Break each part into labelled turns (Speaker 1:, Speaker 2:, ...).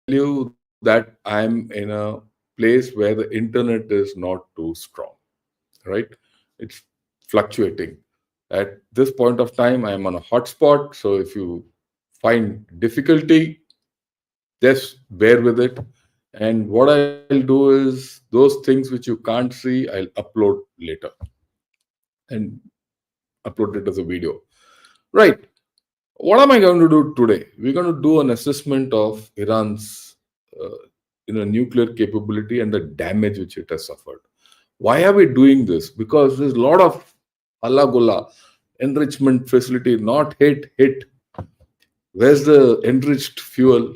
Speaker 1: you that I'm in a place where the internet is not too strong, right? It's fluctuating. At this point of time, I'm on a hotspot. So if you find difficulty, just bear with it. And what I'll do is those things which you can't see, I'll upload later and upload it as a video. Right. What am I going to do today? We're going to do an assessment of Iran's nuclear capability and the damage which it has suffered. Why are we doing this? Because there's a lot of Allah Gola enrichment facility not hit. Where's the enriched fuel?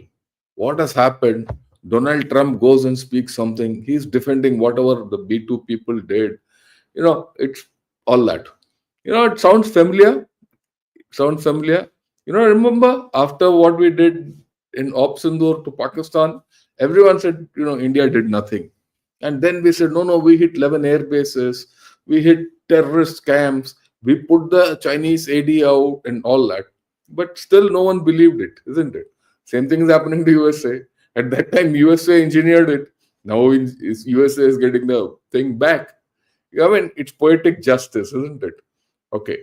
Speaker 1: What has happened? Donald Trump goes and speaks something. He's defending whatever the B2 people did. It's all that. It sounds familiar. Sounds familiar. Remember after what we did in Op Sindoor to Pakistan, everyone said, India did nothing. And then we said, no, we hit 11 air bases, we hit terrorist camps, we put the Chinese AD out and all that. But still no one believed it, isn't it? Same thing is happening to USA. At that time, USA engineered it. Now USA is getting the thing back. I mean, it's poetic justice, isn't it? Okay.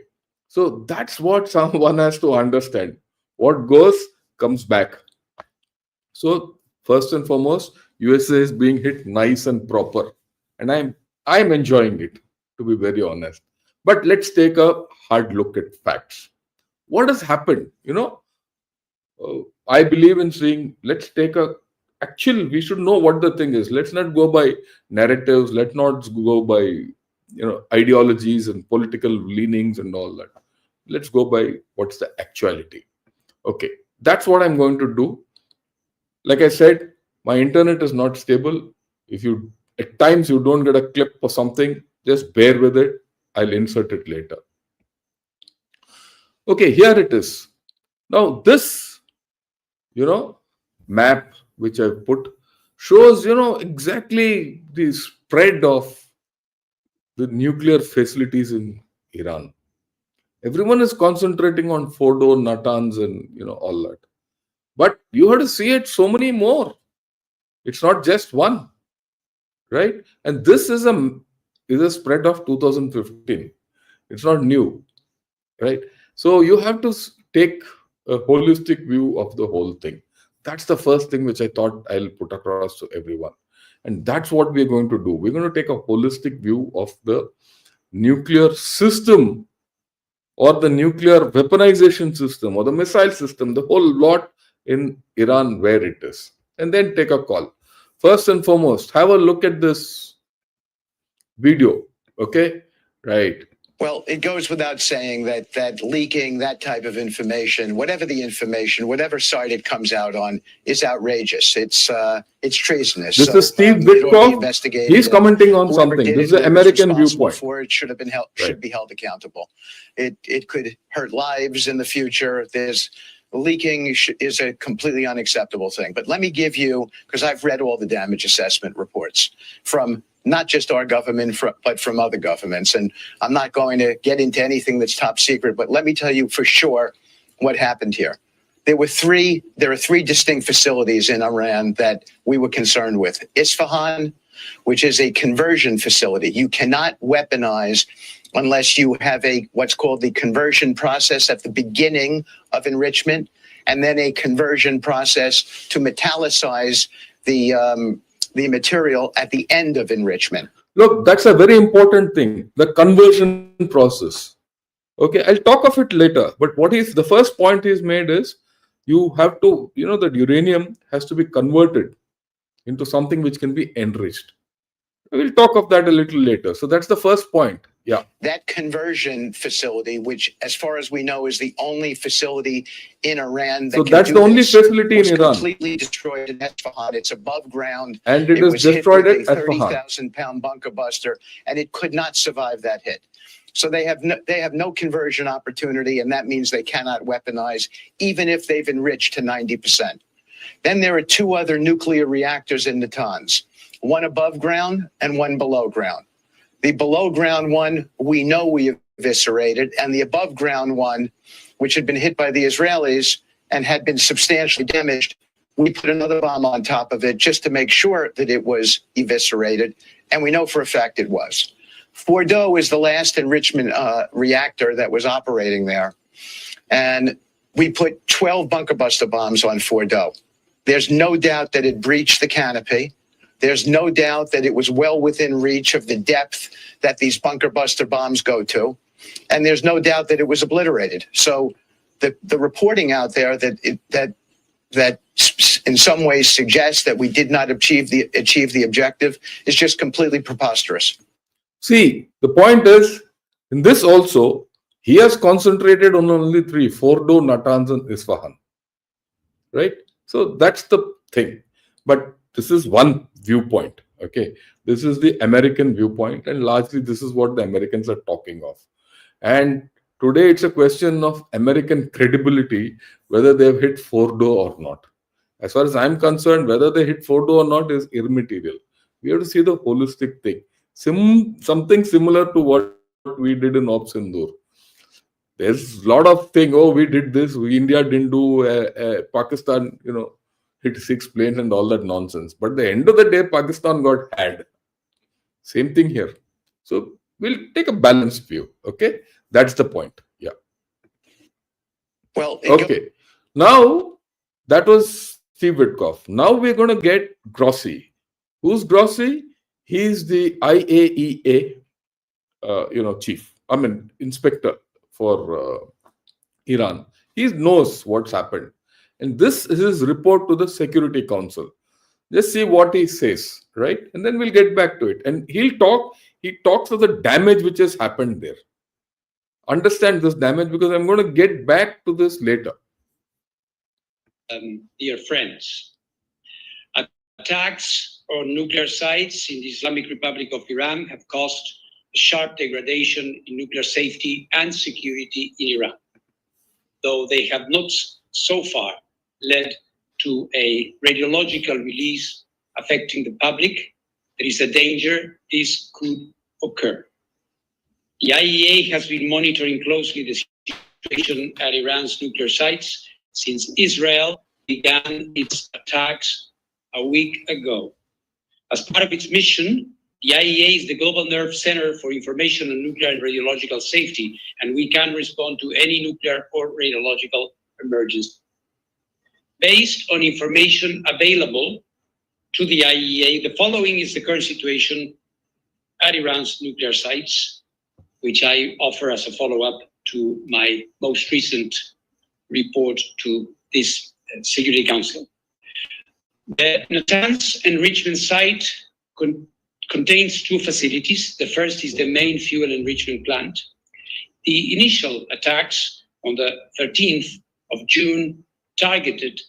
Speaker 1: So that's what someone has to understand. What goes comes back. So first and foremost, USA is being hit nice and proper, and I'm enjoying it, to be very honest. But let's take a hard look at facts. What has happened? I believe in saying let's take a we should know what the thing is. Let's not go by narratives. Let's not go by ideologies and political leanings and all that. Let's go by what's the actuality. Okay, that's what I'm going to do. Like I said, my internet is not stable. If you at times you don't get a clip or something, just bear with it. I'll insert it later. Okay, here it is. Now this, map which I've put shows, exactly the spread of the nuclear facilities in Iran. Everyone is concentrating on Fordow, Natanz, and all that. But you have to see it so many more. It's not just one, right? And this is a spread of 2015. It's not new, right? So you have to take a holistic view of the whole thing. That's the first thing which I thought I'll put across to everyone. And that's what we're going to do. We're going to take a holistic view of the nuclear system or the nuclear weaponization system or the missile system, the whole lot in Iran where it is. And then take a call. First and foremost, have a look at this video. Okay? Right.
Speaker 2: Well, it goes without saying that leaking that type of information, whatever the information, whatever side it comes out on, is outrageous. It's treasonous.
Speaker 1: This is Steve Witkoff. He's commenting on something. This is the American viewpoint.
Speaker 2: For it should have been held, should be held accountable. It could hurt lives in the future. Leaking is a completely unacceptable thing. But let me give you, because I've read all the damage assessment reports from not just our government, but from other governments. And I'm not going to get into anything that's top secret, but let me tell you for sure what happened here. There are three distinct facilities in Iran that we were concerned with. Isfahan, which is a conversion facility. You cannot weaponize unless you have what's called the conversion process at the beginning of enrichment, and then a conversion process to metallicize the material at the end of enrichment.
Speaker 1: Look, that's a very important thing, the conversion process. Okay, I'll talk of it later. But the first point he's made is you have to, that uranium has to be converted into something which can be enriched. We'll talk of that a little later. So that's the first point. Yeah.
Speaker 2: That conversion facility, which as far as we know is the only facility in Iran that
Speaker 1: that's the only facility in Iran.
Speaker 2: Completely destroyed in Isfahan. It's above ground.
Speaker 1: And it was destroyed at Isfahan.
Speaker 2: 30,000-pound bunker buster, and it could not survive that hit. So they have no conversion opportunity, and that means they cannot weaponize, even if they've enriched to 90%. Then there are two other nuclear reactors in Natanz, one above ground and one below ground. The below ground one, we know we eviscerated, and the above ground one, which had been hit by the Israelis and had been substantially damaged, we put another bomb on top of it just to make sure that it was eviscerated. And we know for a fact it was. Fordow is the last enrichment reactor that was operating there. And we put 12 bunker buster bombs on Fordow. There's no doubt that it breached the canopy. There's no doubt that it was well within reach of the depth that these bunker buster bombs go to. And there's no doubt that it was obliterated. So the reporting out there that in some ways suggests that we did not achieve the objective is just completely preposterous.
Speaker 1: See, the point is, in this also, he has concentrated on only three: Fordow, Natanz, and Isfahan. Right? So that's the thing. But this is one viewpoint. Okay. This is the American viewpoint, and largely this is what the Americans are talking of. And today it's a question of American credibility, whether they've hit Fordow or not. As far as I'm concerned, whether they hit Fordow or not is immaterial. We have to see the holistic thing. Something similar to what we did in Op Sindoor. There's a lot of thing. Oh, we did this. India didn't do. Pakistan, hit 6 planes and all that nonsense. But at the end of the day, Pakistan got had. Same thing here. So we'll take a balanced view. Okay, that's the point. Yeah.
Speaker 2: Well.
Speaker 1: Okay. Now that was Steve Witkoff. Now we're going to get Grossi. Who's Grossi? He's the IAEA, chief. Inspector for Iran. He knows what's happened. And this is his report to the Security Council. Just see what he says, right? And then we'll get back to it. And he talks of the damage which has happened there. Understand this damage, because I'm going to get back to this later.
Speaker 3: Dear friends, attacks on nuclear sites in the Islamic Republic of Iran have caused a sharp degradation in nuclear safety and security in Iran. Though they have not so far led to a radiological release affecting the public, there is a danger this could occur. The IAEA has been monitoring closely the situation at Iran's nuclear sites since Israel began its attacks a week ago. As part of its mission, the IAEA is the global nerve center for information on nuclear and radiological safety, and we can respond to any nuclear or radiological emergency. Based on information available to the IAEA, the following is the current situation at Iran's nuclear sites, which I offer as a follow-up to my most recent report to this Security Council. The Natanz enrichment site contains 2 facilities. The first is the main fuel enrichment plant. The initial attacks on the 13th of June targeted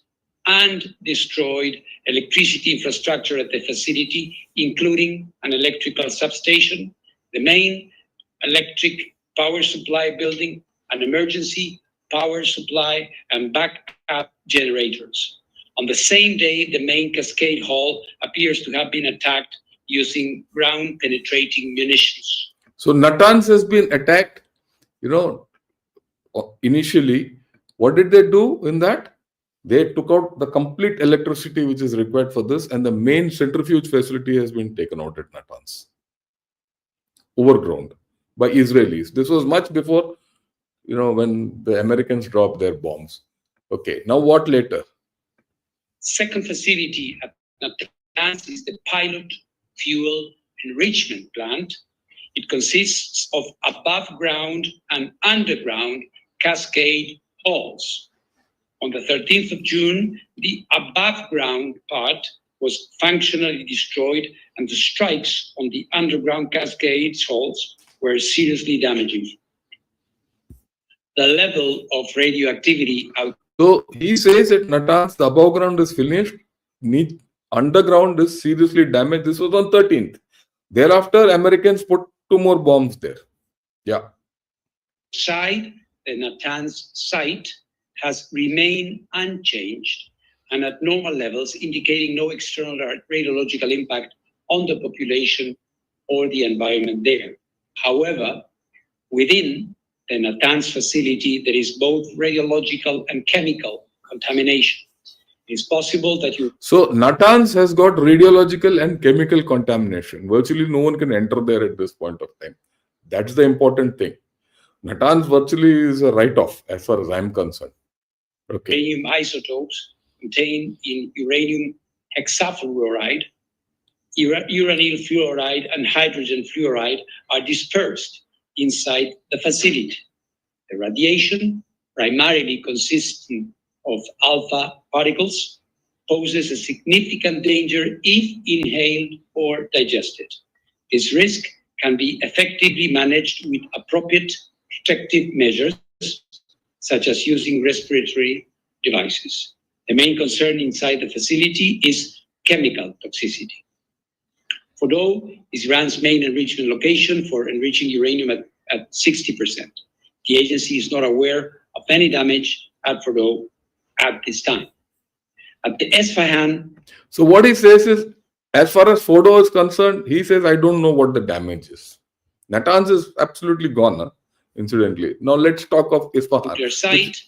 Speaker 3: and destroyed electricity infrastructure at the facility, including an electrical substation, the main electric power supply building, an emergency power supply, and backup generators. On the same day, the main cascade hall appears to have been attacked using ground-penetrating munitions.
Speaker 1: So Natanz has been attacked. Initially, what did they do in that? They took out the complete electricity which is required for this, and the main centrifuge facility has been taken out at Natanz, overground by Israelis. This was much before, when the Americans dropped their bombs. Okay, now what later?
Speaker 3: Second facility at Natanz is the pilot fuel enrichment plant. It consists of above ground and underground cascade halls. On the 13th of June, the above ground part was functionally destroyed, and the strikes on the underground cascade halls were seriously damaging. The level of radioactivity out.
Speaker 1: So he says at Natanz, the above ground is finished, underground is seriously damaged. This was on 13th. Thereafter, Americans put 2 more bombs there. Yeah.
Speaker 3: Side, the Natanz site has remained unchanged and at normal levels, indicating no external radiological impact on the population or the environment there. However, within the Natanz facility, there is both radiological and chemical contamination. It's possible that you...
Speaker 1: So Natanz has got radiological and chemical contamination. Virtually no one can enter there at this point of time. That's the important thing. Natanz virtually is a write-off as far as I'm concerned. Okay.
Speaker 3: Uranium isotopes contained in uranium hexafluoride, uranyl fluoride, and hydrogen fluoride are dispersed inside the facility. The radiation, primarily consisting of alpha particles, poses a significant danger if inhaled or digested. This risk can be effectively managed with appropriate protective measures, such as using respiratory devices. The main concern inside the facility is chemical toxicity. Fordow is Iran's main enrichment location for enriching uranium at 60%. The agency is not aware of any damage at Fordow at this time. At the Isfahan...
Speaker 1: So what he says is, as far as Fordow is concerned, he says, I don't know what the damage is. Natanz is absolutely gone, incidentally. Now let's talk of Isfahan.
Speaker 3: Nuclear site,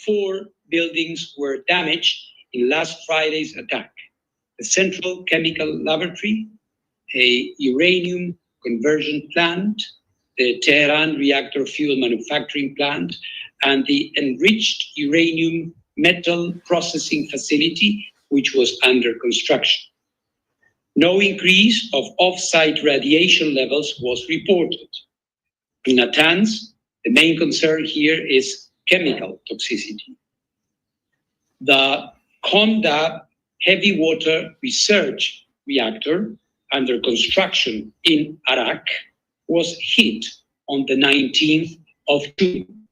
Speaker 3: 4 buildings were damaged in last Friday's attack. The Central Chemical Laboratory, a uranium conversion plant, the Tehran reactor fuel manufacturing plant, and the enriched uranium metal processing facility, which was under construction. No increase of off-site radiation levels was reported. In Natanz, the main concern here is chemical toxicity. The Conda heavy water research reactor under construction in Arak was hit on the 19th of June.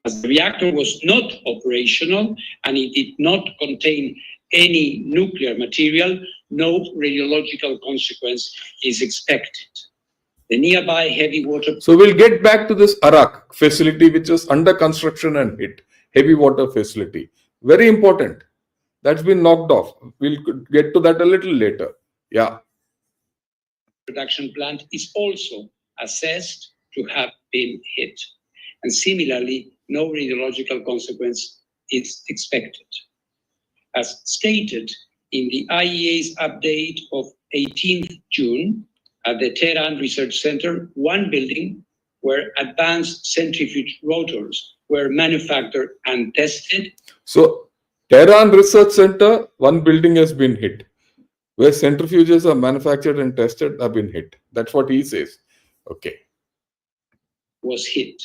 Speaker 3: As the reactor was not operational and it did not contain any nuclear material, no radiological consequence is expected. The nearby heavy water...
Speaker 1: So we'll get back to this Arak facility, which is under construction and hit. Heavy water facility. Very important. That's been knocked off. We'll get to that a little later. Yeah.
Speaker 3: Production plant is also assessed to have been hit. And similarly, no radiological consequence is expected. As stated in the IAEA's update of 18th June, at the Tehran Research Center, 1 building where advanced centrifuge rotors were manufactured and tested.
Speaker 1: So, Tehran Research Center, 1 building has been hit. Where centrifuges are manufactured and tested have been hit. That's what he says. Okay.
Speaker 3: Was hit.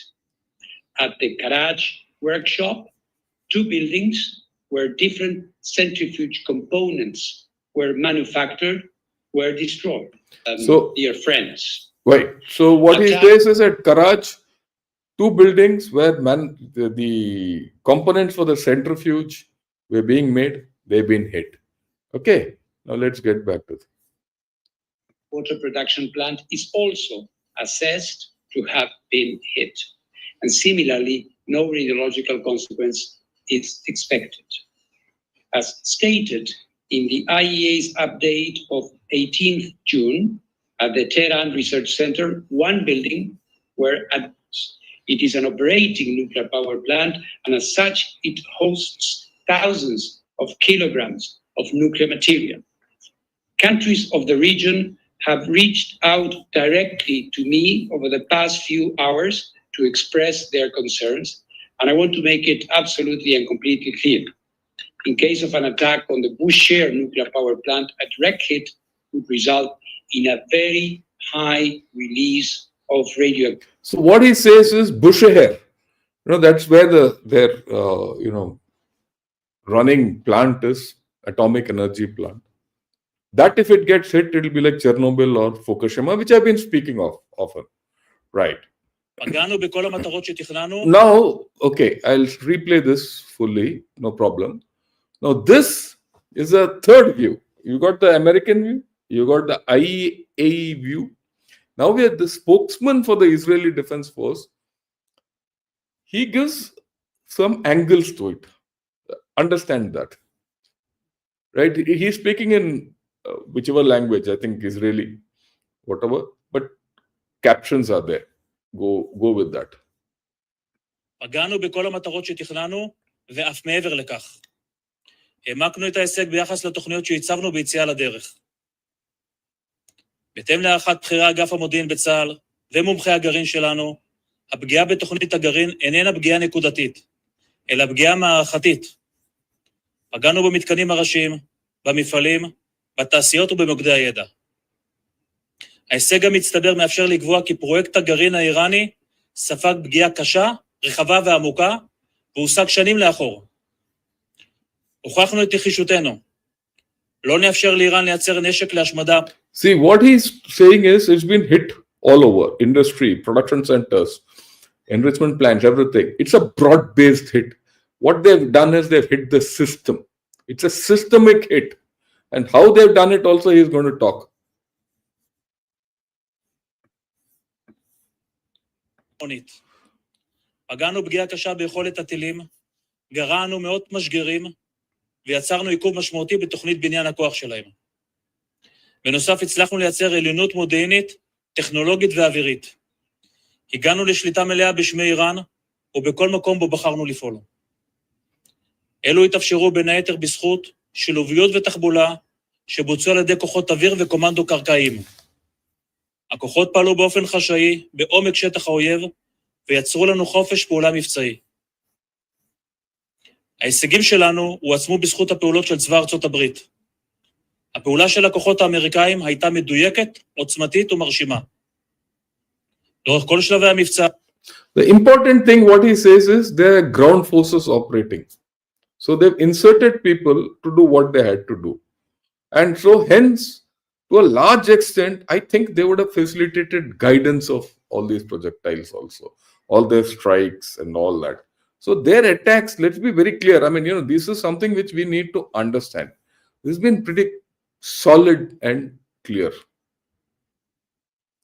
Speaker 3: At the Karaj workshop, 2 buildings where different centrifuge components were manufactured were destroyed.
Speaker 1: So,
Speaker 3: dear friends.
Speaker 1: Wait. So what he says is at Karaj, 2 buildings where the components for the centrifuge were being made, they've been hit. Okay. Now let's get back to it.
Speaker 3: Water production plant is also assessed to have been hit. And similarly, no radiological consequence is expected. As stated in the IAEA's update of 18th June, at the Tehran Research Center, 1 building where it is an operating nuclear power plant, and as such, it hosts thousands of kilograms of nuclear material. Countries of the region have reached out directly to me over the past few hours to express their concerns, and I want to make it absolutely and completely clear. In case of an attack on the Bushehr nuclear power plant, a direct hit would result in a very high release of radioactivity.
Speaker 1: So what he says is Bushehr. That's where their running plant is, atomic energy plant. That if it gets hit, it'll be like Chernobyl or Fukushima, which I've been speaking of often. Right. Now, okay, I'll replay this fully, no problem. Now, this is a third view. You got the American view, you got the IAEA view. Now we have the spokesman for the Israeli Defense Force. He gives some angles to it. Understand that. Right? He's speaking in whichever language, I think Israeli, whatever, but captions are there. Go with that.
Speaker 4: העמקנו את ההישג ביחס לתוכניות שהצבנו ביציאה לדרך. בהתאם להערכת בכירי אגף המודיעין בצה"ל ומומחי הגרעין שלנו, הפגיעה בתוכנית הגרעין איננה פגיעה נקודתית, אלא פגיעה מערכתית. פגענו במתקנים הראשיים, במפעלים, בתעשיות ובמוקדי הידע. ההישג המצטבר מאפשר לקבוע כי פרויקט הגרעין האיראני ספג פגיעה קשה, רחבה ועמוקה, והושג שנים לאחור. הוכחנו את נחישותנו. לא נאפשר לאיראן לייצר נשק להשמדה.
Speaker 1: See, what he's saying is it's been hit all over, industry, production centers, enrichment plants, everything. It's a broad-based hit. What they've done is they've hit the system. It's a systemic hit. And how they've done it also, he's going to talk.
Speaker 4: פגענו פגיעה קשה ביכולת הטילים, גרענו מאות משגרים, ויצרנו עיכוב משמעותי בתוכנית בניין הכוח שלהם. בנוסף, הצלחנו לייצר עליונות מודיעינית, טכנולוגית ואווירית. הגענו לשליטה מלאה בשמי איראן, ובכל מקום בו בחרנו לפעול. אלו התאפשרו בין היתר בזכות שילוביות ותחבולה, שבוצעו על ידי כוחות אוויר וקומנדו קרקעיים. הכוחות פעלו באופן חשאי, בעומק שטח האויב, ויצרו לנו חופש פעולה מבצעי. ההישגים שלנו הועצמו בזכות הפעולות של צבא ארצות הברית. הפעולה של הכוחות האמריקאים הייתה מדויקת, עוצמתית ומרשימה. לאורך כל שלבי המבצע.
Speaker 1: The important thing what he says is there are ground forces operating. So they've inserted people to do what they had to do. And so hence, to a large extent, I think they would have facilitated guidance of all these projectiles also, all their strikes and all that. So their attacks, let's be very clear. I mean, this is something which we need to understand. This has been pretty solid and clear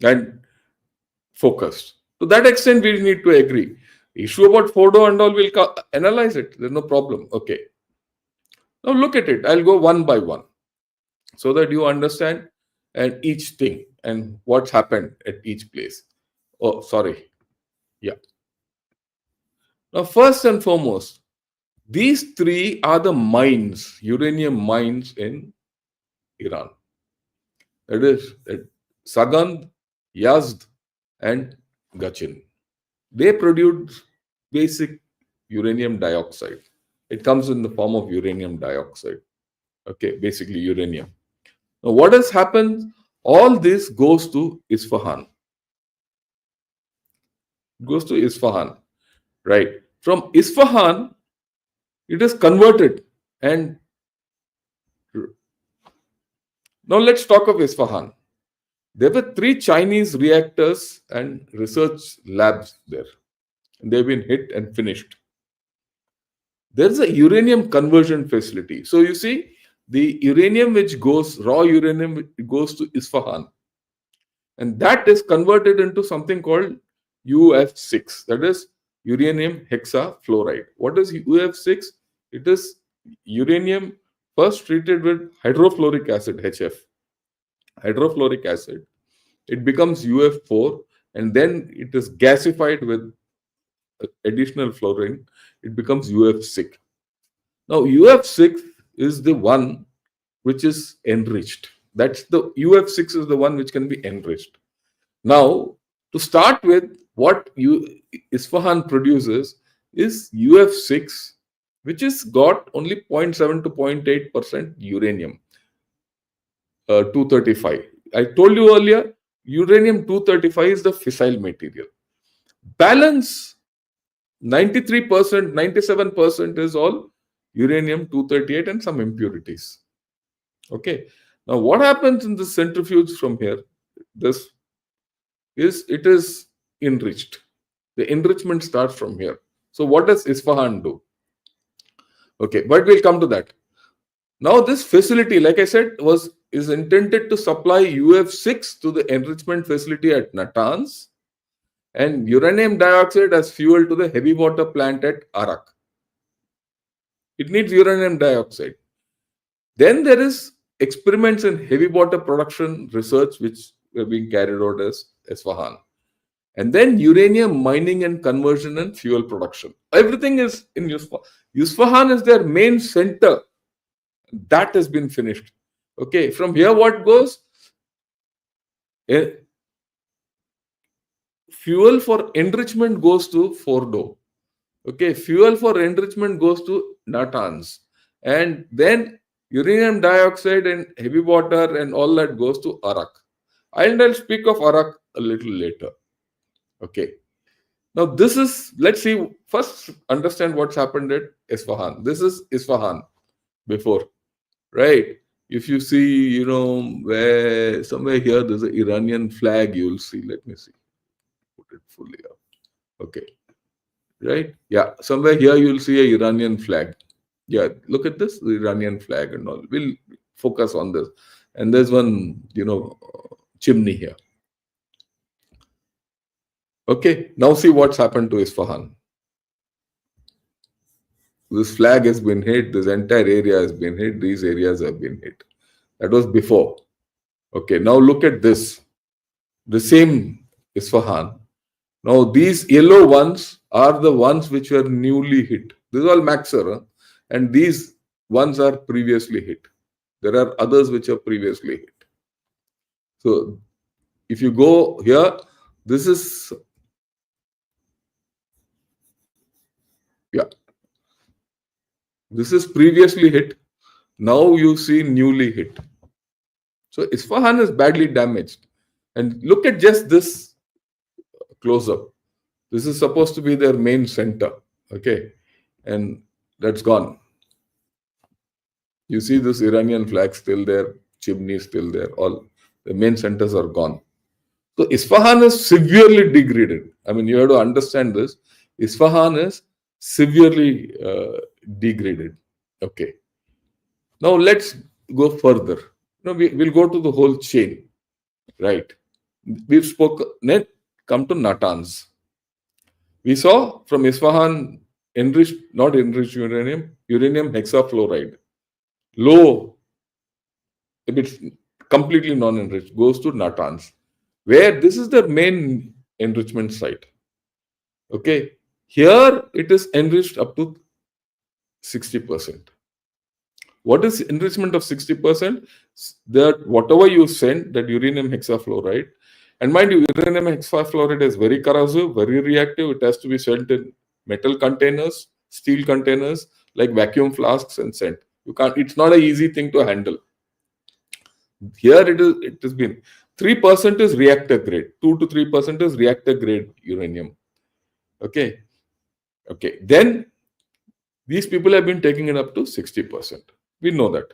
Speaker 1: and focused. To that extent, we need to agree. Issue about Fordow and all, we'll analyze it. There's no problem. Okay. Now look at it. I'll go one by one so that you understand and each thing and what's happened at each place. Oh, sorry. Yeah. Now, first and foremost, these three are the mines, uranium mines in Iran. That is Sagand, Yazd, and Gachin. They produce basic uranium dioxide. It comes in the form of uranium dioxide. Okay, basically uranium. Now, what has happened? All this goes to Isfahan. It goes to Isfahan, right? From Isfahan, it is converted. And now let's talk of Isfahan. There were 3 Chinese reactors and research labs there. They've been hit and finished. There's a uranium conversion facility. So you see, the uranium which goes, raw uranium, it goes to Isfahan. And that is converted into something called UF6. That is uranium hexafluoride. What is UF6? It is uranium first treated with hydrofluoric acid, HF. Hydrofluoric acid. It becomes UF4 and then it is gasified with additional fluorine. It becomes UF6. Now, UF6 is the one which is enriched. That's the UF6 is the one which can be enriched. Now, to start with, what Isfahan produces is UF6, which is got only 0.7 to 0.8% uranium, 235. I told you earlier, uranium 235 is the fissile material. Balance 93%, 97% is all uranium 238 and some impurities. Okay. Now, what happens in the centrifuge from here? This is it is enriched. The enrichment starts from here. So, what does Isfahan do? Okay, but we'll come to that. Now, this facility, like I said, is intended to supply UF6 to the enrichment facility at Natanz and uranium dioxide as fuel to the heavy water plant at Arak. It needs uranium dioxide. Then there is experiments in heavy water production research which were being carried out as Isfahan. And then uranium mining and conversion and fuel production. Everything is in Isfahan. Isfahan is their main center That has been finished. Okay, from here what goes? Fuel for enrichment goes to Fordow. Okay, fuel for enrichment goes to Natanz. And then uranium dioxide and heavy water and all that goes to Arak. I'll speak of Arak a little later. Okay. Now this is, let's see, first understand what's happened at Isfahan. This is Isfahan before, right? If you see, where somewhere here there's an Iranian flag, you'll see. Let me see. Put it fully up. Okay. Right? Yeah. Somewhere here you'll see an Iranian flag. Yeah. Look at this, the Iranian flag and all. We'll focus on this. And there's one, chimney here. Okay. Now see what's happened to Isfahan. This flag has been hit. This entire area has been hit. These areas have been hit. That was before. Okay. Now look at this. The same Isfahan. Now these yellow ones are the ones which were newly hit. This is all Maxer, and these ones are previously hit. There are others which are previously hit. So if you go here, this is, this is previously hit. Now you see newly hit. So Isfahan is badly damaged. And look at just this close up. This is supposed to be their main center. Okay. And that's gone. You see this Iranian flag still there, chimney still there, all the main centers are gone. So Isfahan is severely degraded. I mean, you have to understand this. Isfahan is severely degraded. Okay. Now let's go further. We'll go to the whole chain, right? We've spoken, come to Natanz. We saw from Isfahan not enriched uranium hexafluoride. Low, if it's completely non-enriched, goes to Natanz, where this is the main enrichment site. Okay. Here it is enriched up to 60%. What is enrichment of 60%? That whatever you send, that uranium hexafluoride, and mind you, uranium hexafluoride is very corrosive, very reactive. It has to be sent in metal containers, steel containers, like vacuum flasks, and sent. You can't. It's not an easy thing to handle. Here it has been 3% is reactor grade, 2 to 3% is reactor grade uranium. Okay. Okay. Then these people have been taking it up to 60%. We know that.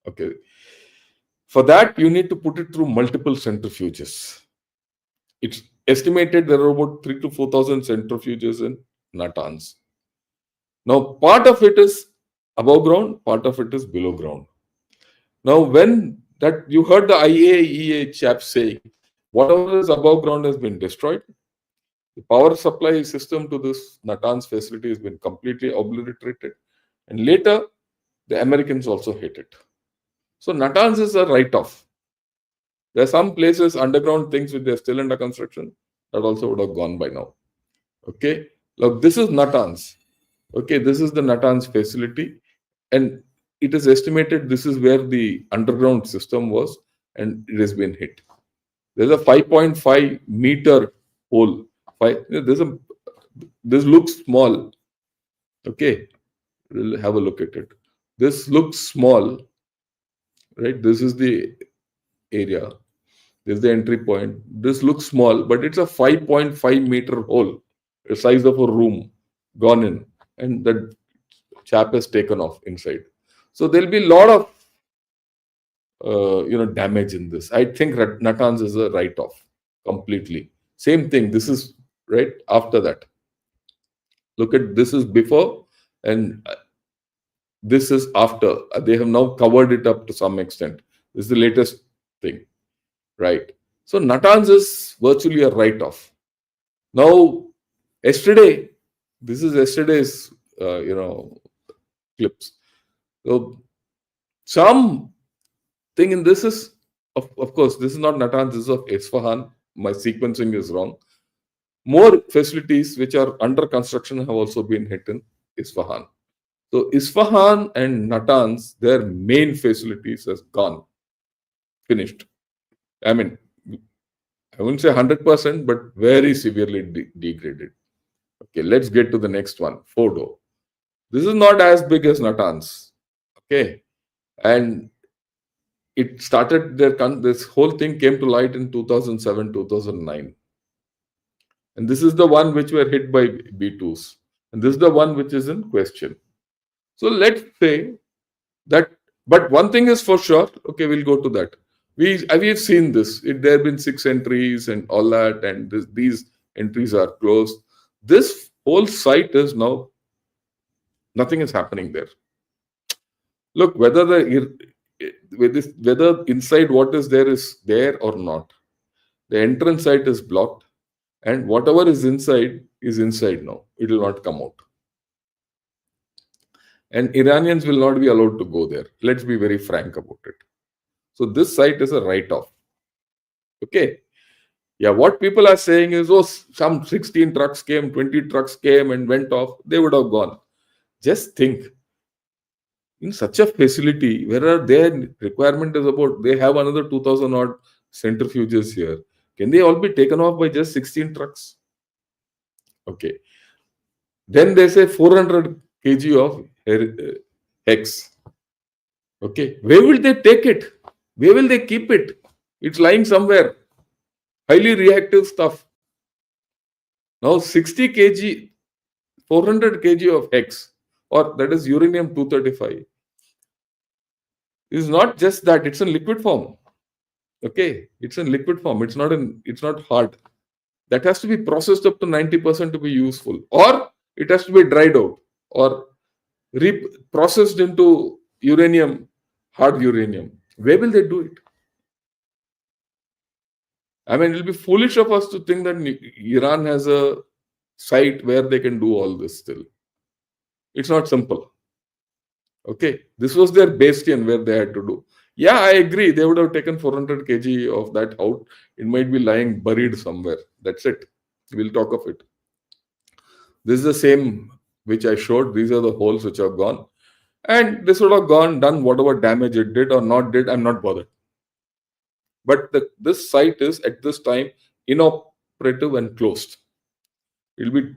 Speaker 1: Okay. For that, you need to put it through multiple centrifuges. It's estimated there are about 3,000 to 4,000 centrifuges in Natanz. Now, part of it is above ground, part of it is below ground. Now, when that you heard the IAEA chap saying, whatever is above ground has been destroyed. The power supply system to this Natanz facility has been completely obliterated. And later, the Americans also hit it. So Natanz is a write-off. There are some places, underground things which are still under construction, that also would have gone by now. Okay. Look, this is Natanz. Okay, this is the Natanz facility. And it is estimated this is where the underground system was, and it has been hit. There's a 5.5 meter hole. This looks small. Okay, we'll have a look at it. This looks small, right? This is the area. This is the entry point. This looks small, but it's a 5.5 meter hole, the size of a room, gone in, and the chap is taken off inside. So there'll be a lot of damage in this. I think Natanz is a write-off completely. Same thing. This is right after that. Look at this is before and this is after. They have now covered it up to some extent. This is the latest thing, right? So Natanz is virtually a write-off. Now, yesterday, this is yesterday's clips. So some thing in this is, of course, this is not Natanz, this is of Isfahan. My sequencing is wrong. More facilities which are under construction have also been hit in Isfahan. So Isfahan and Natanz, their main facilities has gone, finished. I mean, I wouldn't say 100%, but very severely degraded. Okay, let's get to the next one, Fordow. This is not as big as Natanz. Okay, and it started this whole thing came to light in 2007, 2009. And this is the one which were hit by B2s. And this is the one which is in question. So let's say that, but one thing is for sure, okay, we'll go to that. We've seen this. There have been 6 entries and all that, and these entries are closed. This whole site is now, nothing is happening there. Look, whether inside what is there or not, the entrance site is blocked, and whatever is inside now. It will not come out. And Iranians will not be allowed to go there. Let's be very frank about it. So this site is a write-off. Okay. Yeah, what people are saying is, oh, some 16 trucks came, 20 trucks came and went off. They would have gone. Just think, in such a facility, where their requirement is about, they have another 2,000 odd centrifuges here. Can they all be taken off by just 16 trucks? Okay. Then they say 400 kg of hex. Okay. Where will they take it? Where will they keep it? It's lying somewhere. Highly reactive stuff. Now 60 kg, 400 kg of hex, or that is uranium-235, is not just that, it's in liquid form. Okay. It's in liquid form. It's not hard. That has to be processed up to 90% to be useful, or it has to be dried out or processed into uranium, hard uranium. Where will they do it? I mean, it will be foolish of us to think that Iran has a site where they can do all this still. It's not simple. Okay, this was their bastion where they had to do. Yeah, I agree. They would have taken 400 kg of that out. It might be lying buried somewhere. That's it. We'll talk of it. This is the same which I showed. These are the holes which have gone. And this would have done whatever damage it did or not did. I'm not bothered. But this site is at this time inoperative and closed. It will be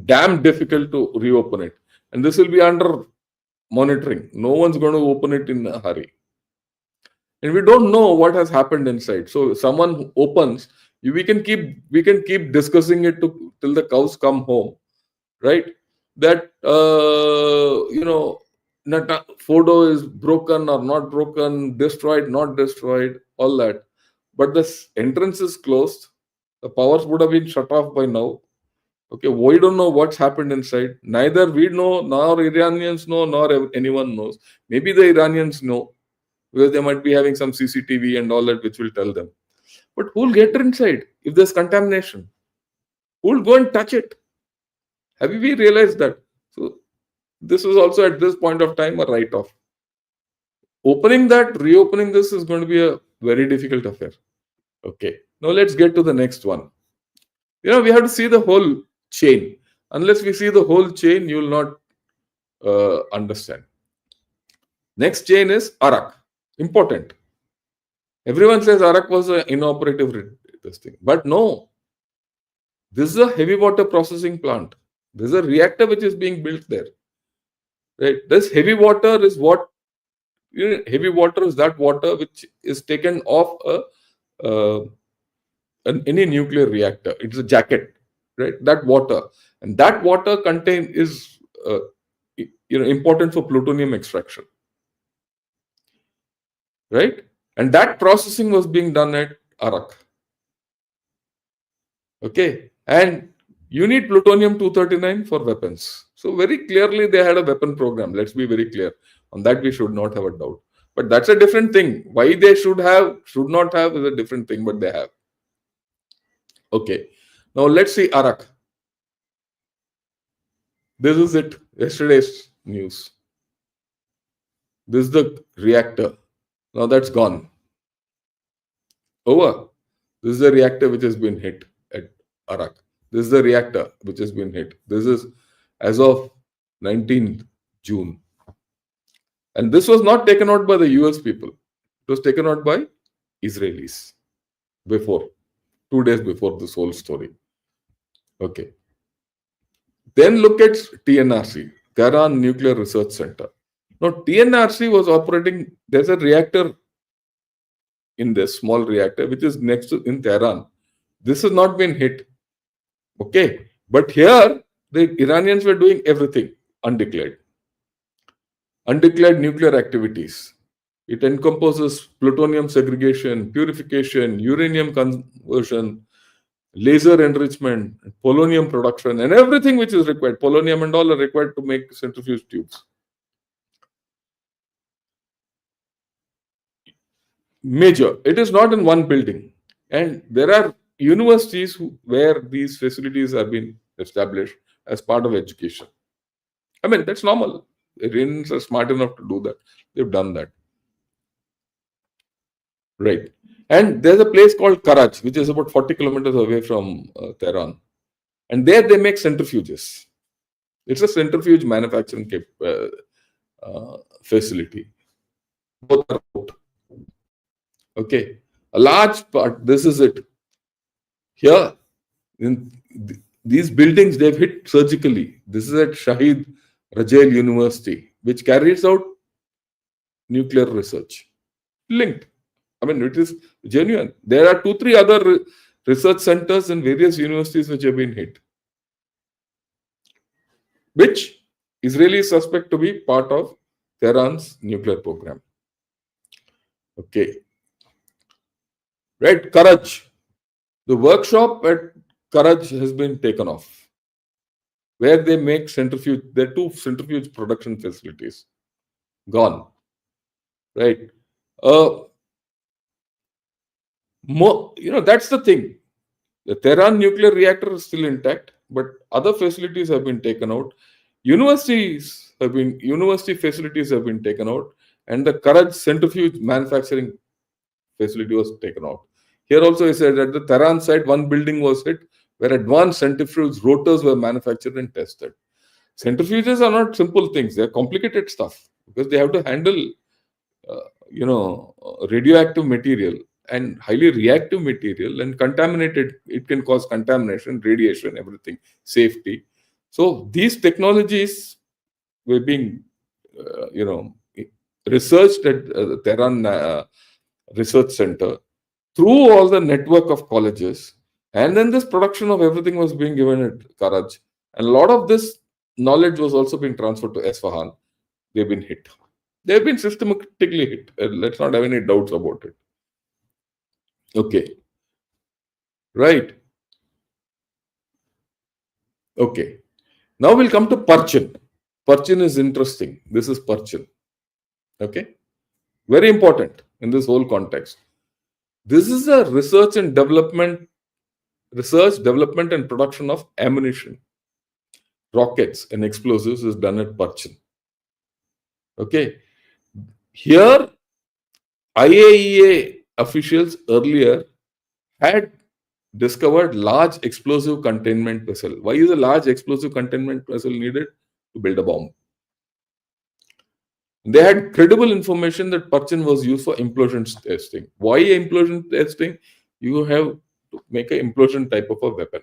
Speaker 1: damn difficult to reopen it. And this will be under monitoring. No one's going to open it in a hurry. And we don't know what has happened inside. So someone who opens, we can keep discussing it till the cows come home, right? That Fordow is broken or not broken, destroyed, not destroyed, all that. But this entrance is closed. The powers would have been shut off by now. Okay, we don't know what's happened inside. Neither we know, nor Iranians know, nor anyone knows. Maybe the Iranians know, because they might be having some CCTV and all that which will tell them. But who'll get inside if there's contamination? Who'll go and touch it? Have we realized that? So this is also at this point of time a write-off. Reopening this is going to be a very difficult affair. Okay, now let's get to the next one. We have to see the whole chain. Unless we see the whole chain, you will not understand. Next chain is Arak. Important. Everyone says Arak was an inoperative thing. But no. This is a heavy water processing plant. This is a reactor which is being built there. Right? This heavy water is what? Heavy water is that water which is taken off any nuclear reactor. It's a jacket, right? That water. And that water is important for plutonium extraction. Right? And that processing was being done at Arak. Okay. And you need plutonium-239 for weapons. So very clearly they had a weapon program. Let's be very clear. On that we should not have a doubt. But that's a different thing. Why they should not have is a different thing, but they have. Okay. Now let's see Arak. This is it. Yesterday's news. This is the reactor. Now that's gone. Over. This is the reactor which has been hit at Arak. This is the reactor which has been hit. This is as of 19th June. And this was not taken out by the US people. It was taken out by Israelis before, 2 days before this whole story. Okay. Then look at TNRC, Tehran Nuclear Research Center. Now, TNRC was operating, there's a reactor in this small reactor, which is next to in Tehran. This has not been hit. Okay. But here, the Iranians were doing everything undeclared. Undeclared nuclear activities. It encompasses plutonium segregation, purification, uranium conversion, laser enrichment, polonium production, and everything which is required. Polonium and all are required to make centrifuge tubes. Major. It is not in one building. And there are universities where these facilities have been established as part of education. I mean, that's normal. Iranians are smart enough to do that. They've done that. Right. And there's a place called Karaj, which is about 40 kilometers away from Tehran. And there they make centrifuges. It's a centrifuge manufacturing facility. Both are out. Okay. A large part, this is it. Here, in these buildings, they've hit surgically. This is at Shahid Rajail University, which carries out nuclear research. Linked. I mean, it is genuine. There are 2-3 other research centers in various universities which have been hit, which Israelis suspect to be part of Tehran's nuclear program. Okay. Right, Karaj. The workshop at Karaj has been taken off, where they make centrifuge. There are 2 centrifuge production facilities. Gone. Right. That's the thing. The Tehran nuclear reactor is still intact, but other facilities have been taken out. University facilities have been taken out, and the Karaj centrifuge manufacturing facility was taken out. Here also, I said at the Tehran site, one building was hit where advanced centrifuge rotors were manufactured and tested. Centrifuges are not simple things; they are complicated stuff because they have to handle, radioactive material and highly reactive material and contaminated. It can cause contamination, radiation, everything, safety. So these technologies were being, researched at the Tehran Research Center through all the network of colleges. And then this production of everything was being given at Karaj. And a lot of this knowledge was also being transferred to Isfahan. They've been hit. They've been systematically hit. Let's not have any doubts about it. Okay. Right. Okay. Now we'll come to Parchin. Parchin is interesting. This is Parchin. Okay. Very important in this whole context. This is a research, development and production of ammunition, rockets and explosives is done at Parchin. Okay. Here, IAEA officials earlier had discovered large explosive containment vessel. Why is a large explosive containment vessel needed? To build a bomb. They had credible information that Parchin was used for implosion testing. Why implosion testing? You have to make an implosion type of a weapon.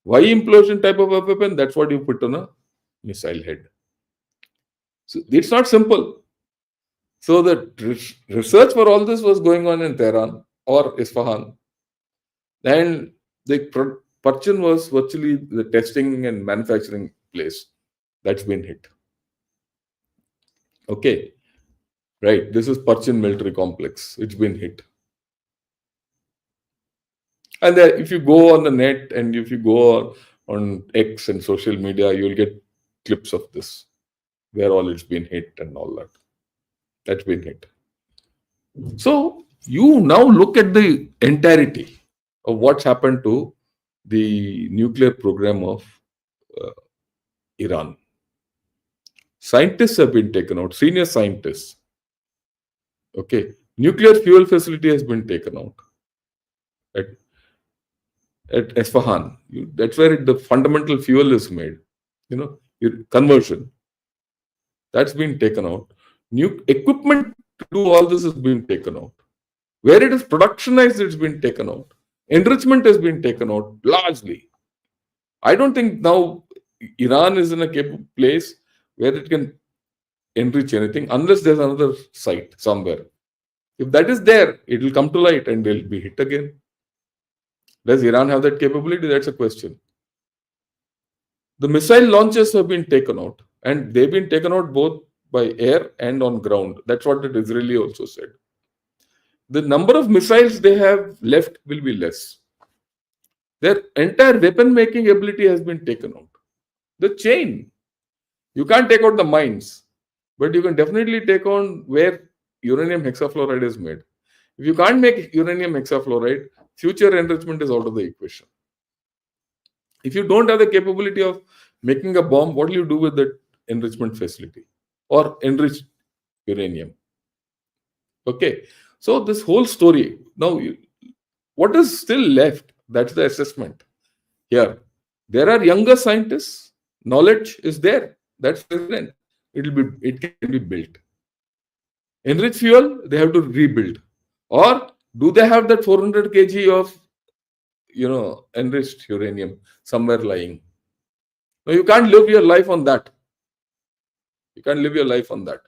Speaker 1: Why implosion type of a weapon? That's what you put on a missile head. So it's not simple. So the research for all this was going on in Tehran or Isfahan. And the Parchin was virtually the testing and manufacturing place that's been hit. Okay. Right. This is Parchin military complex. It's been hit. And if you go on the net and if you go on X and social media, you'll get clips of this, where all it's been hit and all that. That's been hit. So you now look at the entirety of what's happened to the nuclear program of Iran. Scientists have been taken out, senior scientists. Okay. Nuclear fuel facility has been taken out at Isfahan. That's where the fundamental fuel is made, conversion. That's been taken out. New equipment to do all this has been taken out. Where it is productionized, it's been taken out. Enrichment has been taken out largely. I don't think now Iran is in a capable place where it can enrich anything unless there's another site somewhere. If that is there, it will come to light and they'll be hit again. Does Iran have that capability? That's a question. The missile launches have been taken out, and they've been taken out both by air and on ground. That's what the Israeli also said. The number of missiles they have left will be less. Their entire weapon making ability has been taken out. The chain. You can't take out the mines, but you can definitely take on where uranium hexafluoride is made. If you can't make uranium hexafluoride, future enrichment is out of the equation. If you don't have the capability of making a bomb, what will you do with that enrichment facility or enriched uranium? Okay, so this whole story now, what is still left? That's the assessment here. There are younger scientists. Knowledge is there. That's present. It can be built. Enriched fuel, they have to rebuild. Or do they have that 400 kg of enriched uranium somewhere lying? No, you can't live your life on that. You can't live your life on that.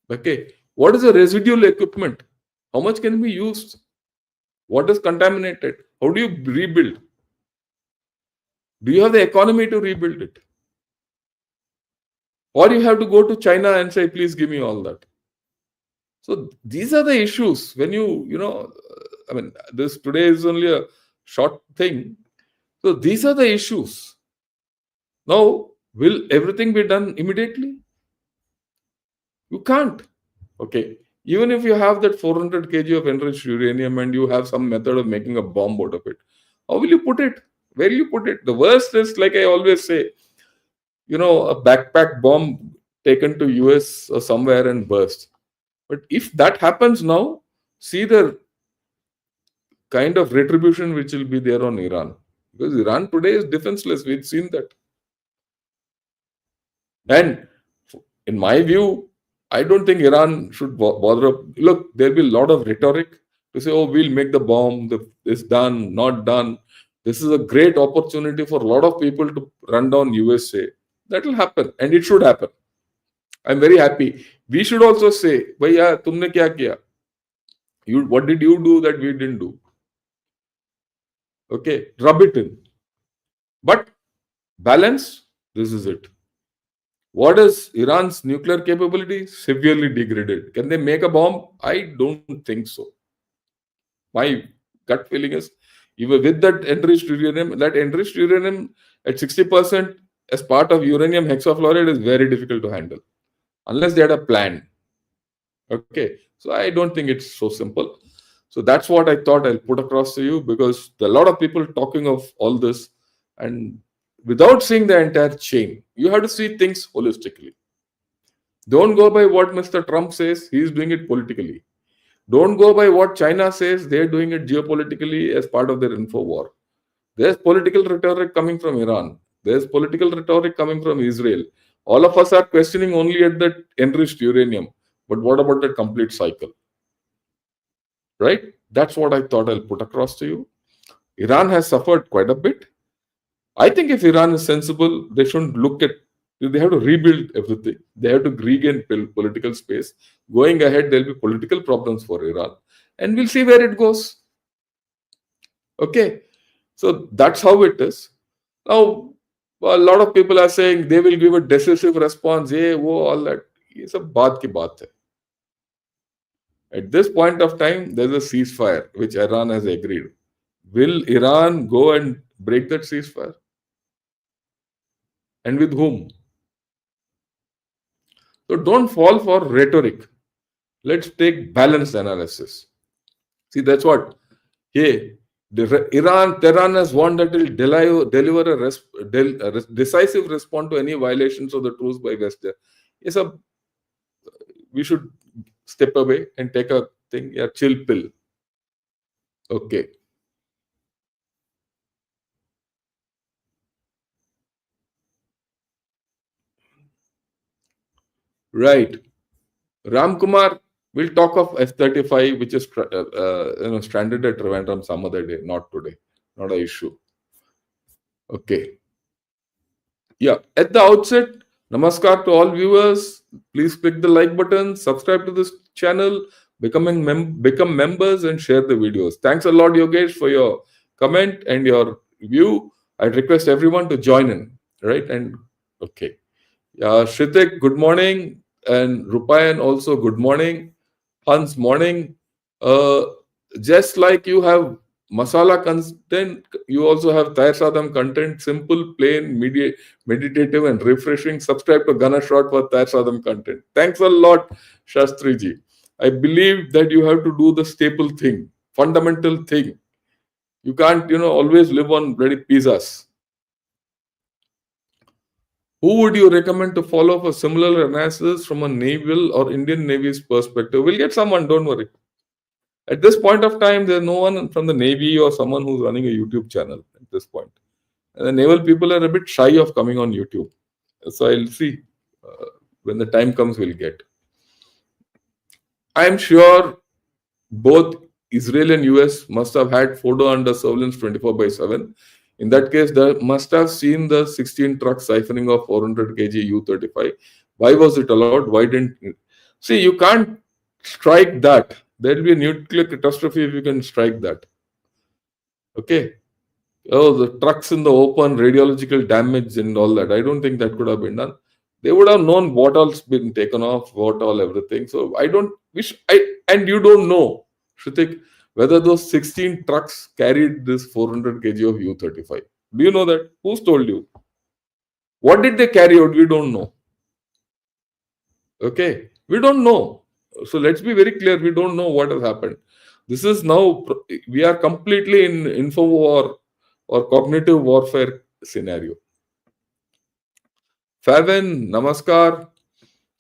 Speaker 1: Okay. What is the residual equipment? How much can be used? What is contaminated? How do you rebuild? Do you have the economy to rebuild it? Or you have to go to China and say, please give me all that. So these are the issues. When this today is only a short thing. So these are the issues. Now, will everything be done immediately? You can't. Okay. Even if you have that 400 kg of enriched uranium and you have some method of making a bomb out of it, how will you put it? Where will you put it? The worst is, like I always say, a backpack bomb taken to US or somewhere and burst. But if that happens now, see the kind of retribution which will be there on Iran. Because Iran today is defenseless. We've seen that. And in my view, I don't think Iran should bother. Look, there'll be a lot of rhetoric to say, oh, we'll make the bomb, it's done, not done. This is a great opportunity for a lot of people to run down USA. That will happen, and it should happen. I'm very happy. We should also say, Bhaiya, tumne kya kiya? What did you do that we didn't do? Okay, rub it in. But balance, this is it. What is Iran's nuclear capability? Severely degraded. Can they make a bomb? I don't think so. My gut feeling is, even with that enriched uranium at 60% as part of uranium hexafluoride is very difficult to handle. Unless they had a plan. Okay. So I don't think it's so simple. So that's what I thought I'll put across to you, because there are a lot of people talking of all this, and without seeing the entire chain, you have to see things holistically. Don't go by what Mr. Trump says, he's doing it politically. Don't go by what China says, they're doing it geopolitically as part of their info war. There's political rhetoric coming from Iran. There's political rhetoric coming from Israel. All of us are questioning only at that enriched uranium. But what about that complete cycle? Right? That's what I thought I'll put across to you. Iran has suffered quite a bit. I think if Iran is sensible, they shouldn't look at, they have to rebuild everything. They have to regain political space. Going ahead, there'll be political problems for Iran. And we'll see where it goes. Okay. So that's how it is. Now, a lot of people are saying they will give a decisive response. Hey, whoa, all that. It's a baat ki baat hai. At this point of time, there's a ceasefire, which Iran has agreed. Will Iran go and break that ceasefire? And with whom? So don't fall for rhetoric. Let's take balanced analysis. See, that's what. Hey, Tehran has warned that it will deliver a decisive response to any violations of the truce by West. Yes, we should step away and take a thing, a chill pill. Okay. Right. Ram Kumar, we'll talk of F-35, which is stranded at Trivandrum some other day, not today. Not an issue. Okay. Yeah. At the outset, namaskar to all viewers. Please click the like button, subscribe to this channel, become members, and share the videos. Thanks a lot, Yogesh, for your comment and your view. I request everyone to join in. Right. And okay. Shritik, good morning. And Rupayan also, good morning. Hans, morning. Uh, just like you have masala content, you also have Tair Sadam content. Simple, plain, meditative, and refreshing. Subscribe to Gana Short for Tair Sadam content. Thanks a lot, Shastriji. I believe that you have to do the staple thing, fundamental thing. You can't, always live on bloody pizzas. Who would you recommend to follow for similar analysis from a naval or Indian Navy's perspective? We'll get someone, don't worry. At this point of time, there's no one from the Navy or someone who's running a YouTube channel at this point. And the naval people are a bit shy of coming on YouTube. So I'll see. When the time comes, we'll get. I'm sure both Israel and US must have had Fordow under surveillance 24/7. In that case, they must have seen the 16 trucks siphoning of 400 kg U-35. Why was it allowed? Why didn't... See, you can't strike that. There will be a nuclear catastrophe if you can strike that. Okay. Oh, the trucks in the open, radiological damage and all that. I don't think that could have been done. They would have known what all's been taken off, what all, everything. So I don't wish... And you don't know, Shritik, whether those 16 trucks carried this 400 kg of U-35. Do you know that? Who's told you? What did they carry out? We don't know. Okay. We don't know. So let's be very clear. We don't know what has happened. This is now, we are completely in info war or cognitive warfare scenario. Faven, namaskar.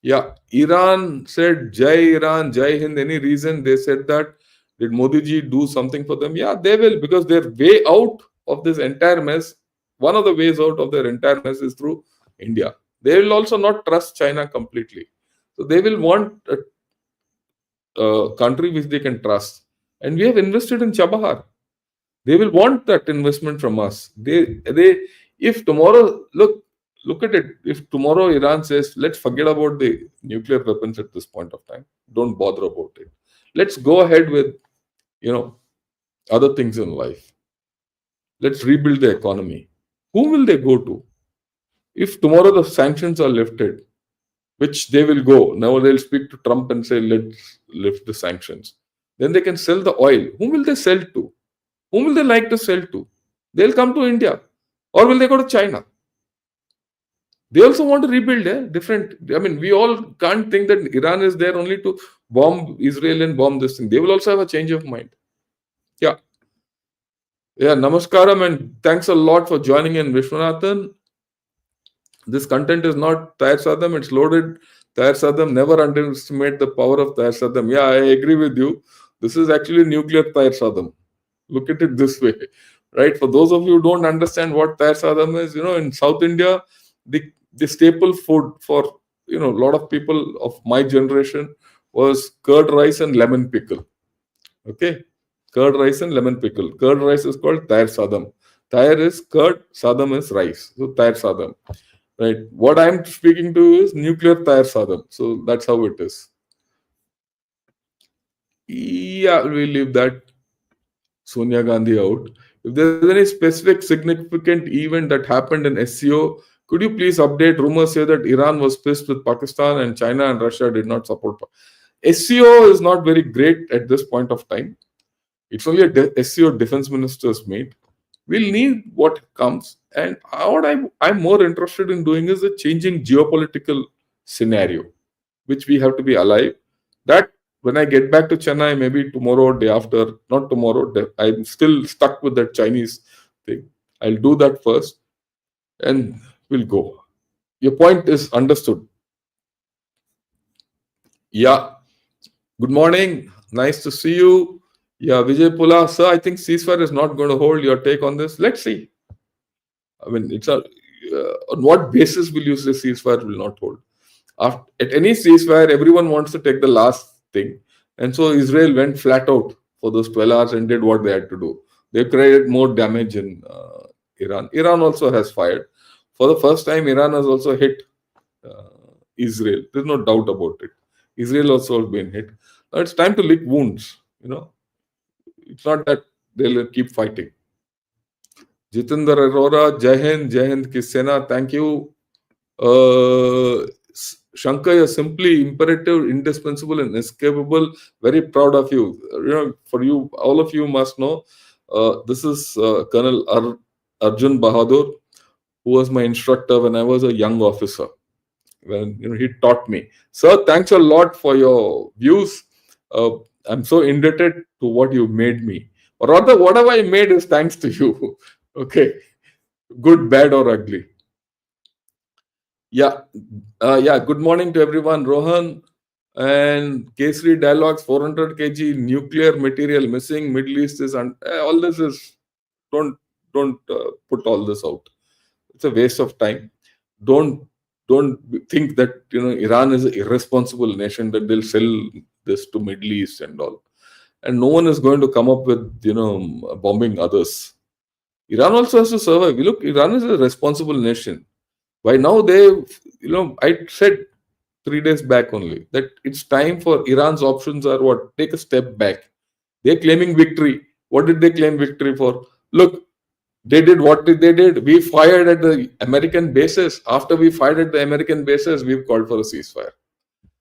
Speaker 1: Yeah, Iran said Jai Iran, Jai Hind. Any reason they said that? Did Modi ji do something for them? Yeah, they will, because their way out of this entire mess, one of the ways out of their entire mess is through India. They will also not trust China completely. So they will want a country which they can trust. And we have invested in Chabahar. They will want that investment from us. If tomorrow, look at it. If tomorrow Iran says, let's forget about the nuclear weapons at this point of time, don't bother about it. Let's go ahead with, other things in life. Let's rebuild the economy. Who will they go to? If tomorrow the sanctions are lifted, which they will go, now they'll speak to Trump and say, let's lift the sanctions. Then they can sell the oil. Whom will they sell to? Whom will they like to sell to? They'll come to India. Or will they go to China? They also want to rebuild different. I mean, we all can't think that Iran is there only to bomb Israel and bomb this thing. They will also have a change of mind. Yeah. Yeah, namaskaram and thanks a lot for joining in, Vishwanathan. This content is not Tair Sadam, it's loaded. Tair Sadam, never underestimate the power of Tair Sadam. Yeah, I agree with you. This is actually nuclear Tair Sadam. Look at it this way, right? For those of you who don't understand what Tair Sadam is, in South India, the staple food for, a lot of people of my generation was curd rice and lemon pickle. Okay? Curd rice and lemon pickle. Curd rice is called Tair Sadam. Tair is curd, Sadam is rice. So Tair Sadam. Right. What I'm speaking to is nuclear Tair Sadam. So that's how it is. Yeah, we leave that Sonia Gandhi out. If there's any specific significant event that happened in SCO, could you please update? Rumors say that Iran was pissed with Pakistan and China and Russia did not support. SCO is not very great at this point of time. It's only a SCO defense ministers meet. We'll need what comes. And what I'm more interested in doing is the changing geopolitical scenario, which we have to be alive. That when I get back to Chennai, maybe tomorrow or day after, not tomorrow, I'm still stuck with that Chinese thing. I'll do that first and we'll go. Your point is understood. Yeah. Good morning. Nice to see you. Yeah, Vijay Pula, sir, I think ceasefire is not going to hold. Your take on this? Let's see. I mean, on what basis will you say ceasefire will not hold? At any ceasefire, everyone wants to take the last thing. And so Israel went flat out for those 12 hours and did what they had to do. They created more damage in Iran. Iran also has fired. For the first time, Iran has also hit Israel. There's no doubt about it. Israel also has been hit. Now it's time to lick wounds. It's not that they'll keep fighting. Jitendra Arora, Jai Hind ki Sena, thank you. Shankar, you're simply imperative, indispensable, and inescapable. Very proud of you. For you, all of you must know, this is Colonel Arjun Bahadur, who was my instructor when I was a young officer. When he taught me. Sir, thanks a lot for your views. I'm so indebted to what you made me. Or rather, whatever I made is thanks to you. Okay. Good, bad, or ugly. Yeah. Good morning to everyone. Rohan and Kesri Dialogues, 400 kg nuclear material missing. Middle East is all this is. Don't put all this out. It's a waste of time. Don't think that Iran is an irresponsible nation that they'll sell this to Middle East and all. And no one is going to come up with bombing others. Iran also has to survive. Look, Iran is a responsible nation. By now I said 3 days back only that it's time for Iran's options are what? Take a step back. They're claiming victory. What did they claim victory for? Look, they did what they did. We fired at the American bases. After we fired at the American bases, we've called for a ceasefire.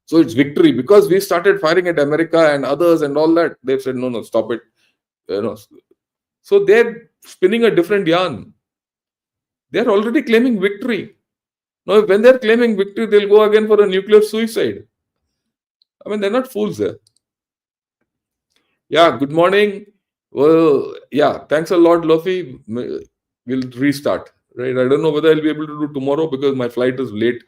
Speaker 1: So it's victory because we started firing at America and others and all that. They've said, no, stop it. So they're spinning a different yarn. They're already claiming victory. Now, when they're claiming victory, they'll go again for a nuclear suicide. I mean, they're not fools there. Yeah, good morning. Well, yeah, thanks a lot, Lofi. We'll restart, right? I don't know whether I'll be able to do tomorrow because my flight is late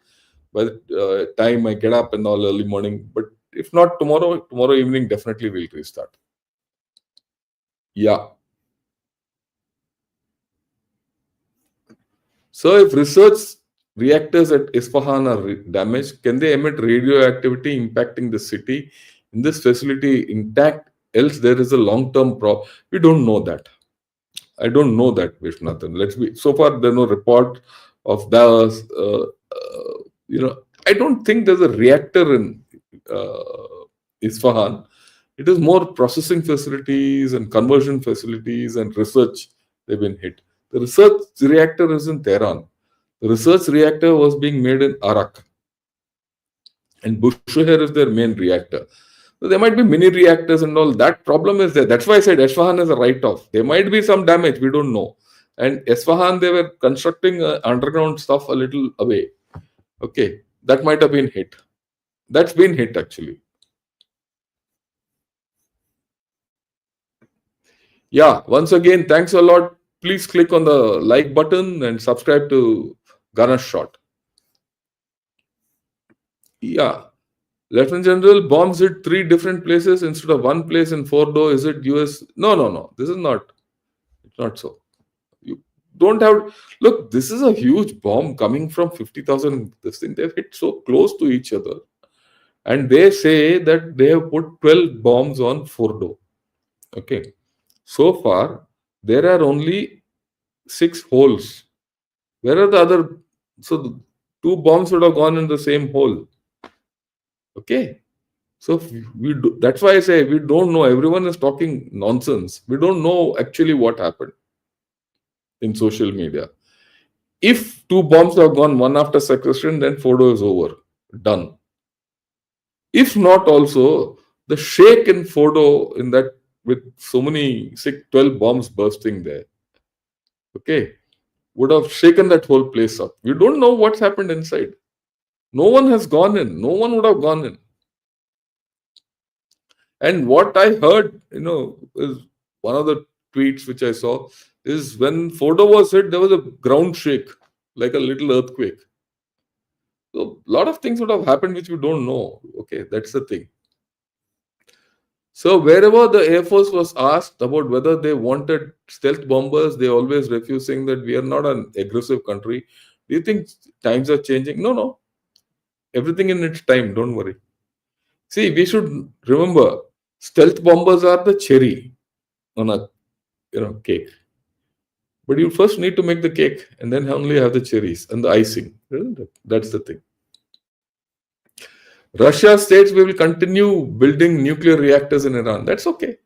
Speaker 1: by the time I get up and all early morning. But if not tomorrow evening, definitely we'll restart. Yeah. So if research reactors at Isfahan are damaged, can they emit radioactivity impacting the city? In this facility intact? Else there is a long-term problem. We don't know that. I don't know that, Vishnathan. So far there's no report of that. I don't think there's a reactor in Isfahan. It is more processing facilities and conversion facilities and research they've been hit. The research reactor is in Tehran. The research reactor was being made in Arak. And Bushehr is their main reactor. So there might be mini reactors and all. That problem is there. That's why I said Isfahan is a write-off. There might be some damage. We don't know. And Isfahan, they were constructing underground stuff a little away. Okay. That might have been hit. That's been hit actually. Yeah. Once again, thanks a lot. Please click on the like button and subscribe to Ganesh Shot. Yeah. Lieutenant General, bombs hit 3 different places instead of 1 place in Fordow. Is it US? No. This is not. It's not so. You don't have. Look, this is a huge bomb coming from 50,000. This thing, they've hit so close to each other. And they say that they have put 12 bombs on Fordow. Okay. So far, there are only 6 holes. Where are the other? So 2 bombs would have gone in the same hole. Okay. So that's why I say we don't know. Everyone is talking nonsense. We don't know actually what happened in social media. If 2 bombs have gone one after succession, then Fordow is over. Done. If not also, the shake in Fordow in that with so many 12 bombs bursting there, okay, would have shaken that whole place up. We don't know what's happened inside. No one has gone in. No one would have gone in. And what I heard, is one of the tweets which I saw is when Fordow was hit, there was a ground shake, like a little earthquake. So a lot of things would have happened which we don't know. Okay, that's the thing. So wherever the Air Force was asked about whether they wanted stealth bombers, they always refuse, saying that we are not an aggressive country. Do you think times are changing? No. everything in its time. Don't worry. See, we should remember, stealth bombers are the cherry on a cake. But you first need to make the cake and then only have the cherries and the icing. Isn't it? That's the thing. Russia states we will continue building nuclear reactors in Iran. That's okay.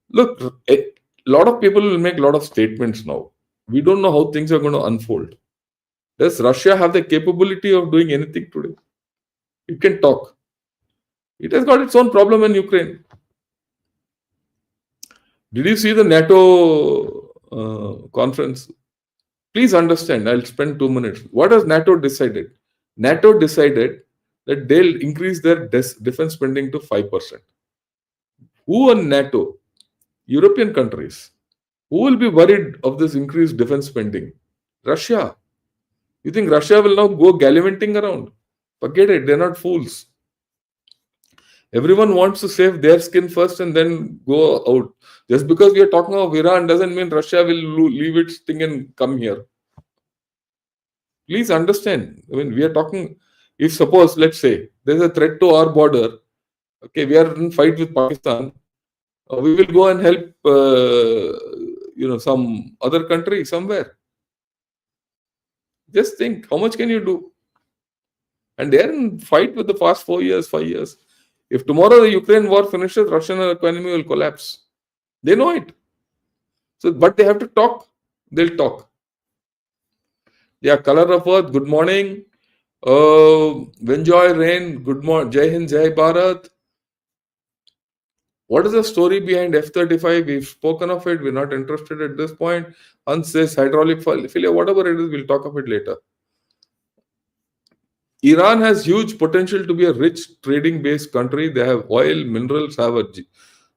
Speaker 1: Look, a lot of people will make a lot of statements now. We don't know how things are going to unfold. Does Russia have the capability of doing anything today? It can talk. It has got its own problem in Ukraine. Did you see the NATO conference? Please understand, I'll spend 2 minutes. What has NATO decided? NATO decided that they'll increase their defense spending to 5%. Who in NATO? European countries. Who will be worried of this increased defense spending? Russia. You think Russia will now go gallivanting around? Forget it, they're not fools. Everyone wants to save their skin first and then go out. Just because we are talking of Iran doesn't mean Russia will leave its thing and come here. Please understand. I mean, we are talking, if suppose, let's say, there's a threat to our border, okay, we are in fight with Pakistan, we will go and help, some other country somewhere. Just think, how much can you do? And they are in fight with the past 4 years, 5 years. If tomorrow the Ukraine war finishes, Russian economy will collapse. They know it. So, but they have to talk. They'll talk. Yeah, color of earth, good morning. Enjoy rain, good morning. Jai Hind, Jai Bharat. What is the story behind F-35? We've spoken of it. We're not interested at this point. Hans says hydraulic failure, whatever it is, we'll talk of it later. Iran has huge potential to be a rich trading-based country. They have oil, minerals, have a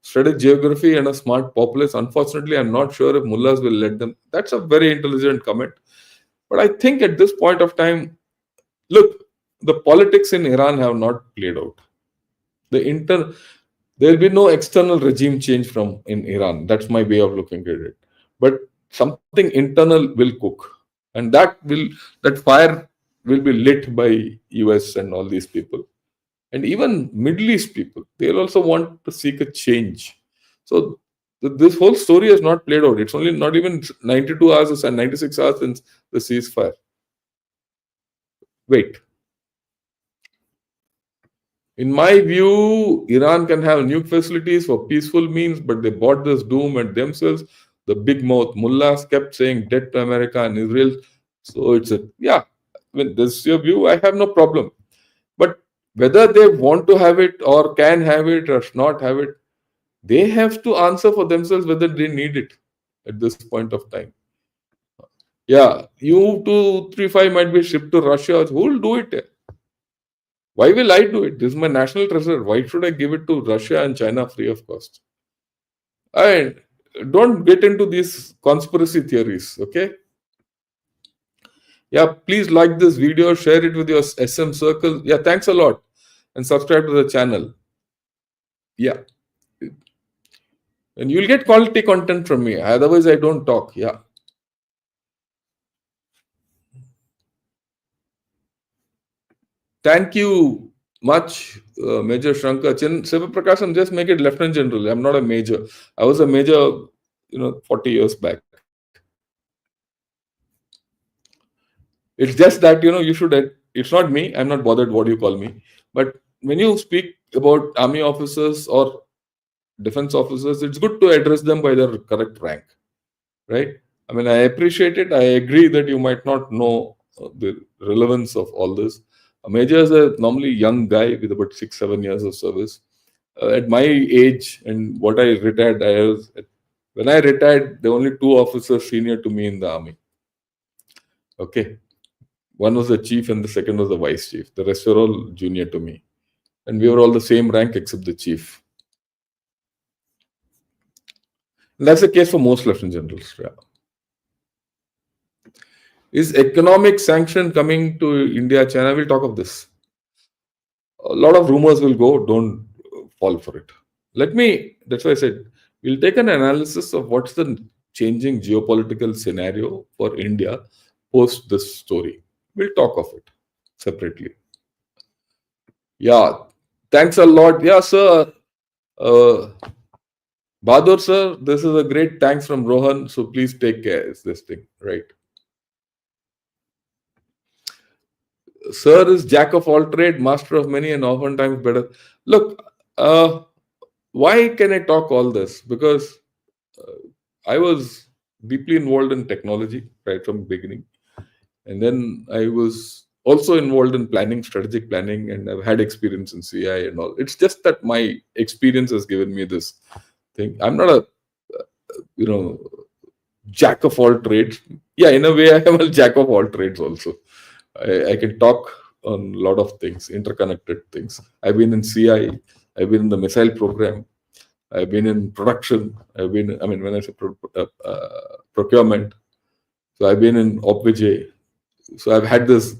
Speaker 1: strategic geography and a smart populace. Unfortunately, I'm not sure if mullahs will let them. That's a very intelligent comment. But I think at this point of time, look, the politics in Iran have not played out. There will be no external regime change in Iran. That's my way of looking at it. But something internal will cook. And that fire will be lit by US and all these people. And even Middle East people, they'll also want to seek a change. So this whole story has not played out. It's only not even 92 hours and 96 hours since the ceasefire. Wait. In my view, Iran can have nuke facilities for peaceful means, but they bought this doom at themselves. The big mouth mullahs kept saying dead to America and Israel. So it's when this is your view, I have no problem. But whether they want to have it or can have it or not have it, they have to answer for themselves whether they need it at this point of time. Yeah, U-235 might be shipped to Russia. Who will do it? Why will I do it? This is my national treasure. Why should I give it to Russia and China free of cost? And don't get into these conspiracy theories, okay? Yeah, please like this video, share it with your SM circle. Yeah, thanks a lot. And subscribe to the channel. Yeah. And you'll get quality content from me. Otherwise, I don't talk. Yeah. Thank you much, Major Shankar. Siva Prakasham, just make it Lieutenant General. I'm not a major. I was a major, 40 years back. It's just that, you should, it's not me. I'm not bothered what you call me. But when you speak about army officers or defense officers, it's good to address them by their correct rank, right? I mean, I appreciate it. I agree that you might not know the relevance of all this. A major is a normally young guy with about 6-7 years of service. At my age and what I retired, when I retired, there were only 2 officers senior to me in the army. Okay. One was the chief and the second was the vice chief. The rest were all junior to me. And we were all the same rank except the chief. And that's the case for most lieutenant generals. Yeah. Is economic sanction coming to India, China? We'll talk of this. A lot of rumors will go. Don't fall for it. That's why I said, we'll take an analysis of what's the changing geopolitical scenario for India post this story. We'll talk of it separately. Yeah, thanks a lot. Yeah, sir. Uh, Bahadur, sir, this is a great thanks from Rohan. So please take care. It's this thing, right? Sir is jack of all trade, master of many, and oftentimes better. Look, why can I talk all this? Because I was deeply involved in technology right from the beginning. And then I was also involved in planning, strategic planning, and I've had experience in CI and all. It's just that my experience has given me this thing. I'm not a, you know, jack of all trades. Yeah, in a way, I am a jack of all trades also. I can talk on a lot of things, interconnected things. I've been in CI, I've been in the missile program, I've been in production, when I say procurement, so I've been in OpVJ. So I've had this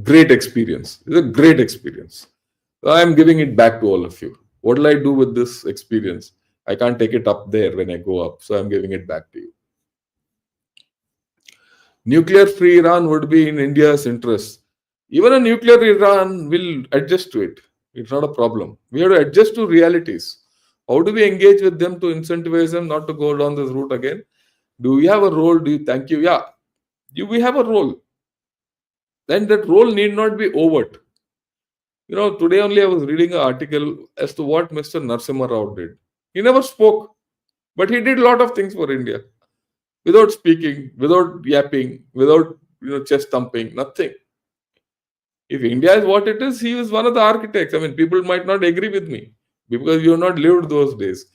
Speaker 1: great experience. It's a great experience. So I'm giving it back to all of you. What will I do with this experience? I can't take it up there when I go up. So I'm giving it back to you. Nuclear free Iran would be in India's interest. Even a nuclear Iran will adjust to it. It's not a problem. We have to adjust to realities. How do we engage with them to incentivize them not to go down this route again? Do we have a role? Do you thank you? Yeah. We have a role. Then that role need not be overt. Today only I was reading an article as to what Mr. Narasimha Rao did. He never spoke, but he did a lot of things for India without speaking, without yapping, without chest thumping, nothing. If India is what it is, he was one of the architects. People might not agree with me because you have not lived those days.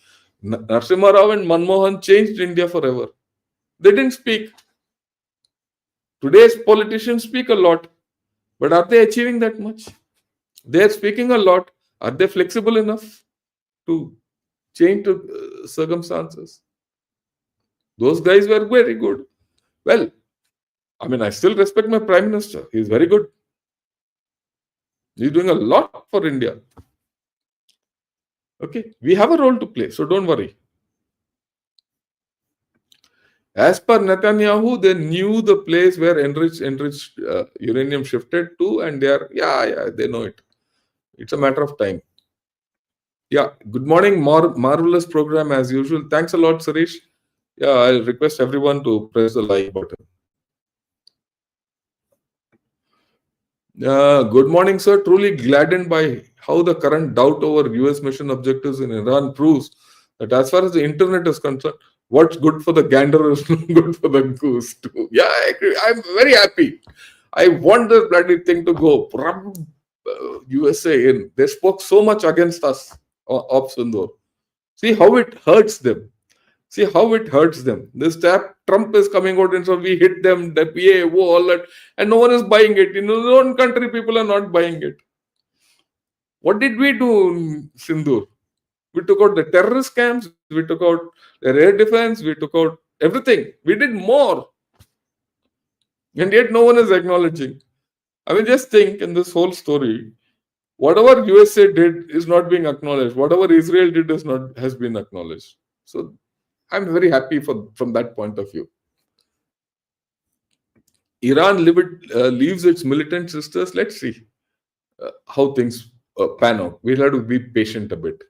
Speaker 1: Narasimha Rao and Manmohan changed India forever. They didn't speak. Today's politicians speak a lot, but are they achieving that much? They are speaking a lot. Are they flexible enough to change to circumstances? Those guys were very good. Well, I still respect my Prime Minister. He's very good. He's doing a lot for India. Okay, we have a role to play, so don't worry. As per Netanyahu, they knew the place where enriched uranium shifted to, and they know it. It's a matter of time. Yeah, good morning. Marvelous program as usual. Thanks a lot, Suresh. Yeah, I'll request everyone to press the like button. Good morning, sir. Truly gladdened by how the current doubt over US mission objectives in Iran proves that as far as the internet is concerned, what's good for the gander is good for the goose too. Yeah, I agree. I'm very happy. I want this bloody thing to go. USA in. They spoke so much against us, Ops Sindor. See how it hurts them. See how it hurts them. This Trump is coming out and so we hit them, that all that, and no one is buying it. In our own country, people are not buying it. What did we do in Sindoor? We took out the terrorist camps, we took out the air defense, we took out everything. We did more. And yet no one is acknowledging. Just think in this whole story, whatever USA did is not being acknowledged. Whatever Israel did has been acknowledged. So I'm very happy from that point of view. Iran leaves its militant sisters. Let's see how things pan out. We'll have to be patient a bit.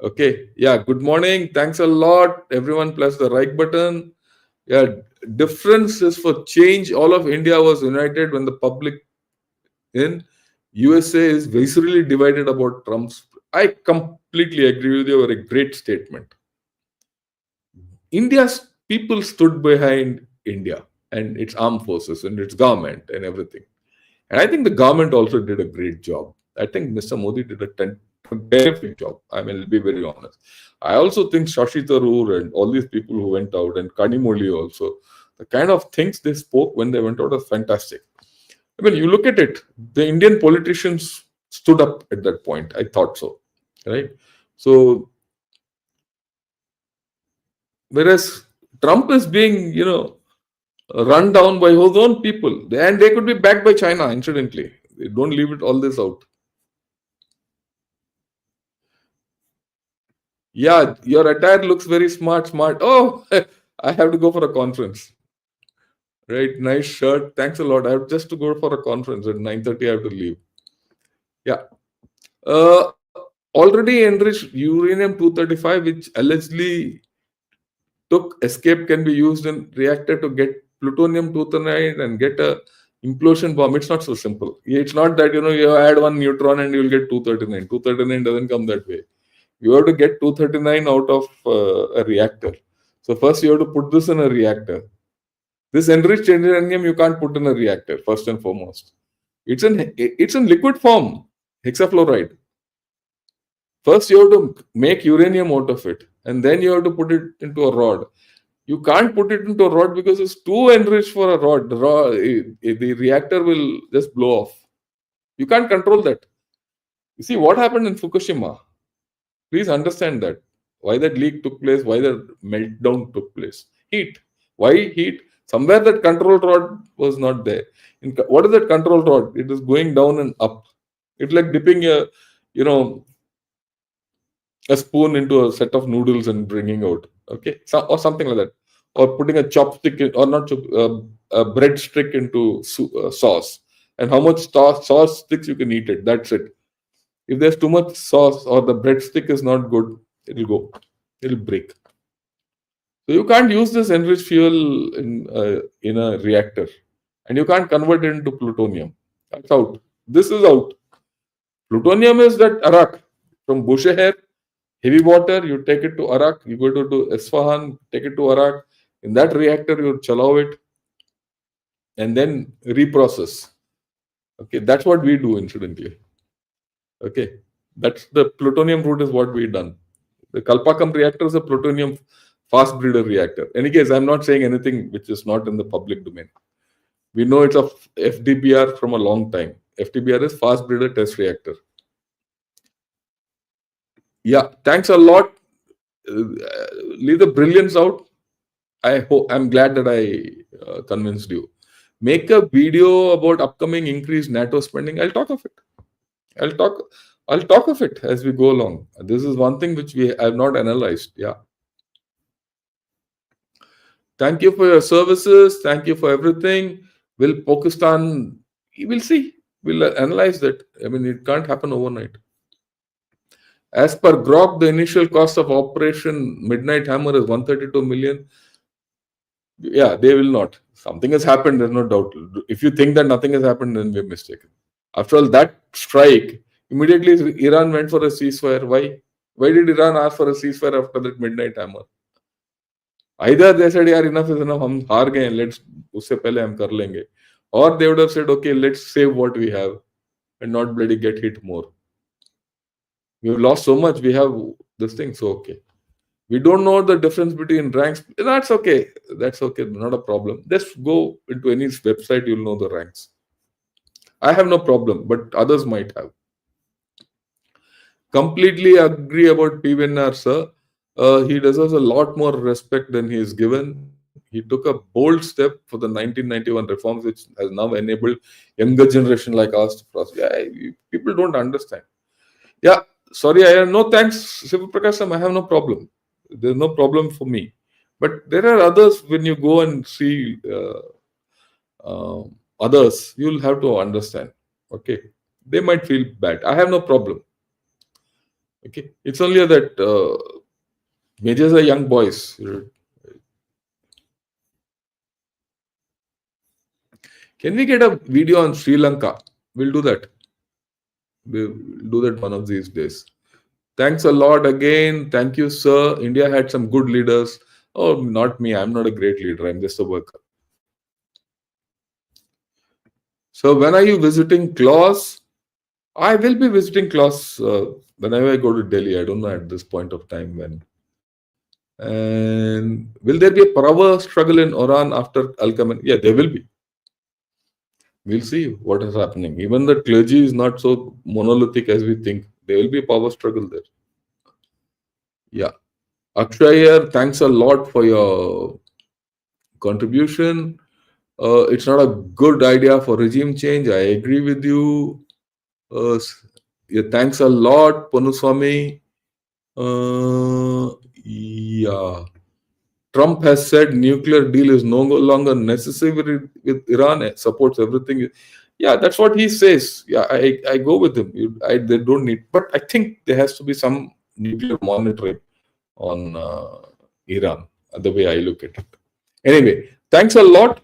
Speaker 1: Okay. Yeah. Good morning. Thanks a lot. Everyone press the like button. Yeah. Differences for change. All of India was united when the public in USA is viscerally divided about Trump's. I completely agree with you. A great statement. India's people stood behind India and its armed forces and its government and everything. And I think the government also did a great job. I think Mr. Modi did a terrific job. I'll be very honest. I also think Shashi Tharoor and all these people who went out and Kanimoli also, the kind of things they spoke when they went out was fantastic. You look at it, the Indian politicians stood up at that point. I thought so, right? So, whereas Trump is being, run down by his own people, and they could be backed by China, incidentally. Don't leave it all this out. Yeah, your attire looks very smart. Oh, I have to go for a conference. Right, nice shirt. Thanks a lot. I have just to go for a conference at 9:30. I have to leave. Yeah. Already enriched uranium-235, which allegedly took escape, can be used in reactor to get plutonium-239 and get a implosion bomb. It's not so simple. It's not that you add one neutron and you'll get 239. 239 doesn't come that way. You have to get 239 out of a reactor. So first you have to put this in a reactor. This enriched uranium you can't put in a reactor, first and foremost. It's in liquid form, hexafluoride. First you have to make uranium out of it, and then you have to put it into a rod. You can't put it into a rod because it's too enriched for a rod. The reactor will just blow off. You can't control that. You see what happened in Fukushima. Please understand that. Why that leak took place, why that meltdown took place. Heat. Why heat? Somewhere that control rod was not there. What is that control rod? It is going down and up. It's like dipping a spoon into a set of noodles and bringing out. Okay, or something like that. Or putting a chopstick or not a breadstick into sauce. And how much sauce sticks you can eat it. That's it. If there's too much sauce or the breadstick is not good, it'll go. It'll break. So you can't use this enriched fuel in a reactor, and you can't convert it into plutonium. That's out. This is out. Plutonium is that Arak from Bushehr, heavy water. You take it to Arak. You go to Isfahan, take it to Arak. In that reactor, you chalow it, and then reprocess. Okay, that's what we do, incidentally. Okay, that's the plutonium route is what we done. The Kalpakam reactor is a plutonium fast breeder reactor. In any case, I'm not saying anything which is not in the public domain. We know it's a FDBR from a long time. FDBR is fast breeder test reactor. Yeah, thanks a lot. Leave the brilliance out. I'm glad that I convinced you. Make a video about upcoming increased NATO spending. I'll talk of it. I'll talk of it as we go along. This is one thing which we have not analyzed. Yeah. Thank you for your services. Thank you for everything. Will Pakistan? We'll see. We'll analyze that. I mean, it can't happen overnight. As per Grok, the initial cost of Operation Midnight Hammer is 132 million. Yeah, they will not. Something has happened, there's no doubt. If you think that nothing has happened, then we're mistaken. After all, that strike, immediately Iran went for a ceasefire. Why? Why did Iran ask for a ceasefire after that Midnight Hammer? Either they said, yeah, enough is enough, hum haar gaye, let's, usse pehle hum kar lenge. Or they would have said, okay, let's save what we have and not bloody get hit more. We've lost so much, we have this thing, so okay. We don't know the difference between ranks. That's okay. That's okay. Not a problem. Just go into any website, you'll know the ranks. I have no problem, but others might have. Completely agree about PVNR, sir. He deserves a lot more respect than he is given. He took a bold step for the 1991 reforms, which has now enabled younger generation like us to cross. Yeah, people don't understand. Yeah, sorry, I have no thanks, Shiva Prakasham. I have no problem. There's no problem for me. But there are others, when you go and see others, you'll have to understand. Okay. They might feel bad. I have no problem. Okay. It's only that majors are young boys. Can we get a video on Sri Lanka? We'll do that. We'll do that one of these days. Thanks a lot again. Thank you, sir. India had some good leaders. Oh, not me. I'm not a great leader. I'm just a worker. So when are you visiting Klaus? I will be visiting Klaus whenever I go to Delhi. I don't know at this point of time when. And will there be a power struggle in Oran after Al-Khamenei? Yeah, there will be. We'll see what is happening. Even the clergy is not so monolithic as we think. There will be a power struggle there. Yeah. Akshayar, thanks a lot for your contribution. It's not a good idea for regime change. I agree with you. Yeah, thanks a lot, Ponuswamy. Yeah. Trump has said nuclear deal is no longer necessary with Iran. It supports everything. Yeah, that's what he says. Yeah, I go with him. They don't need, but I think there has to be some nuclear monitoring on Iran, the way I look at it. Anyway, thanks a lot.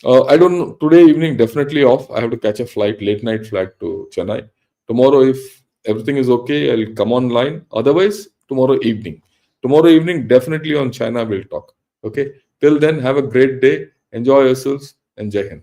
Speaker 1: I don't know, today evening definitely off. I have to catch a flight, late night flight to Chennai. Tomorrow, if everything is okay, I'll come online. Otherwise, tomorrow evening. Tomorrow evening, definitely on China, we'll talk. Okay. Till then, have a great day. Enjoy yourselves and Jai Hind.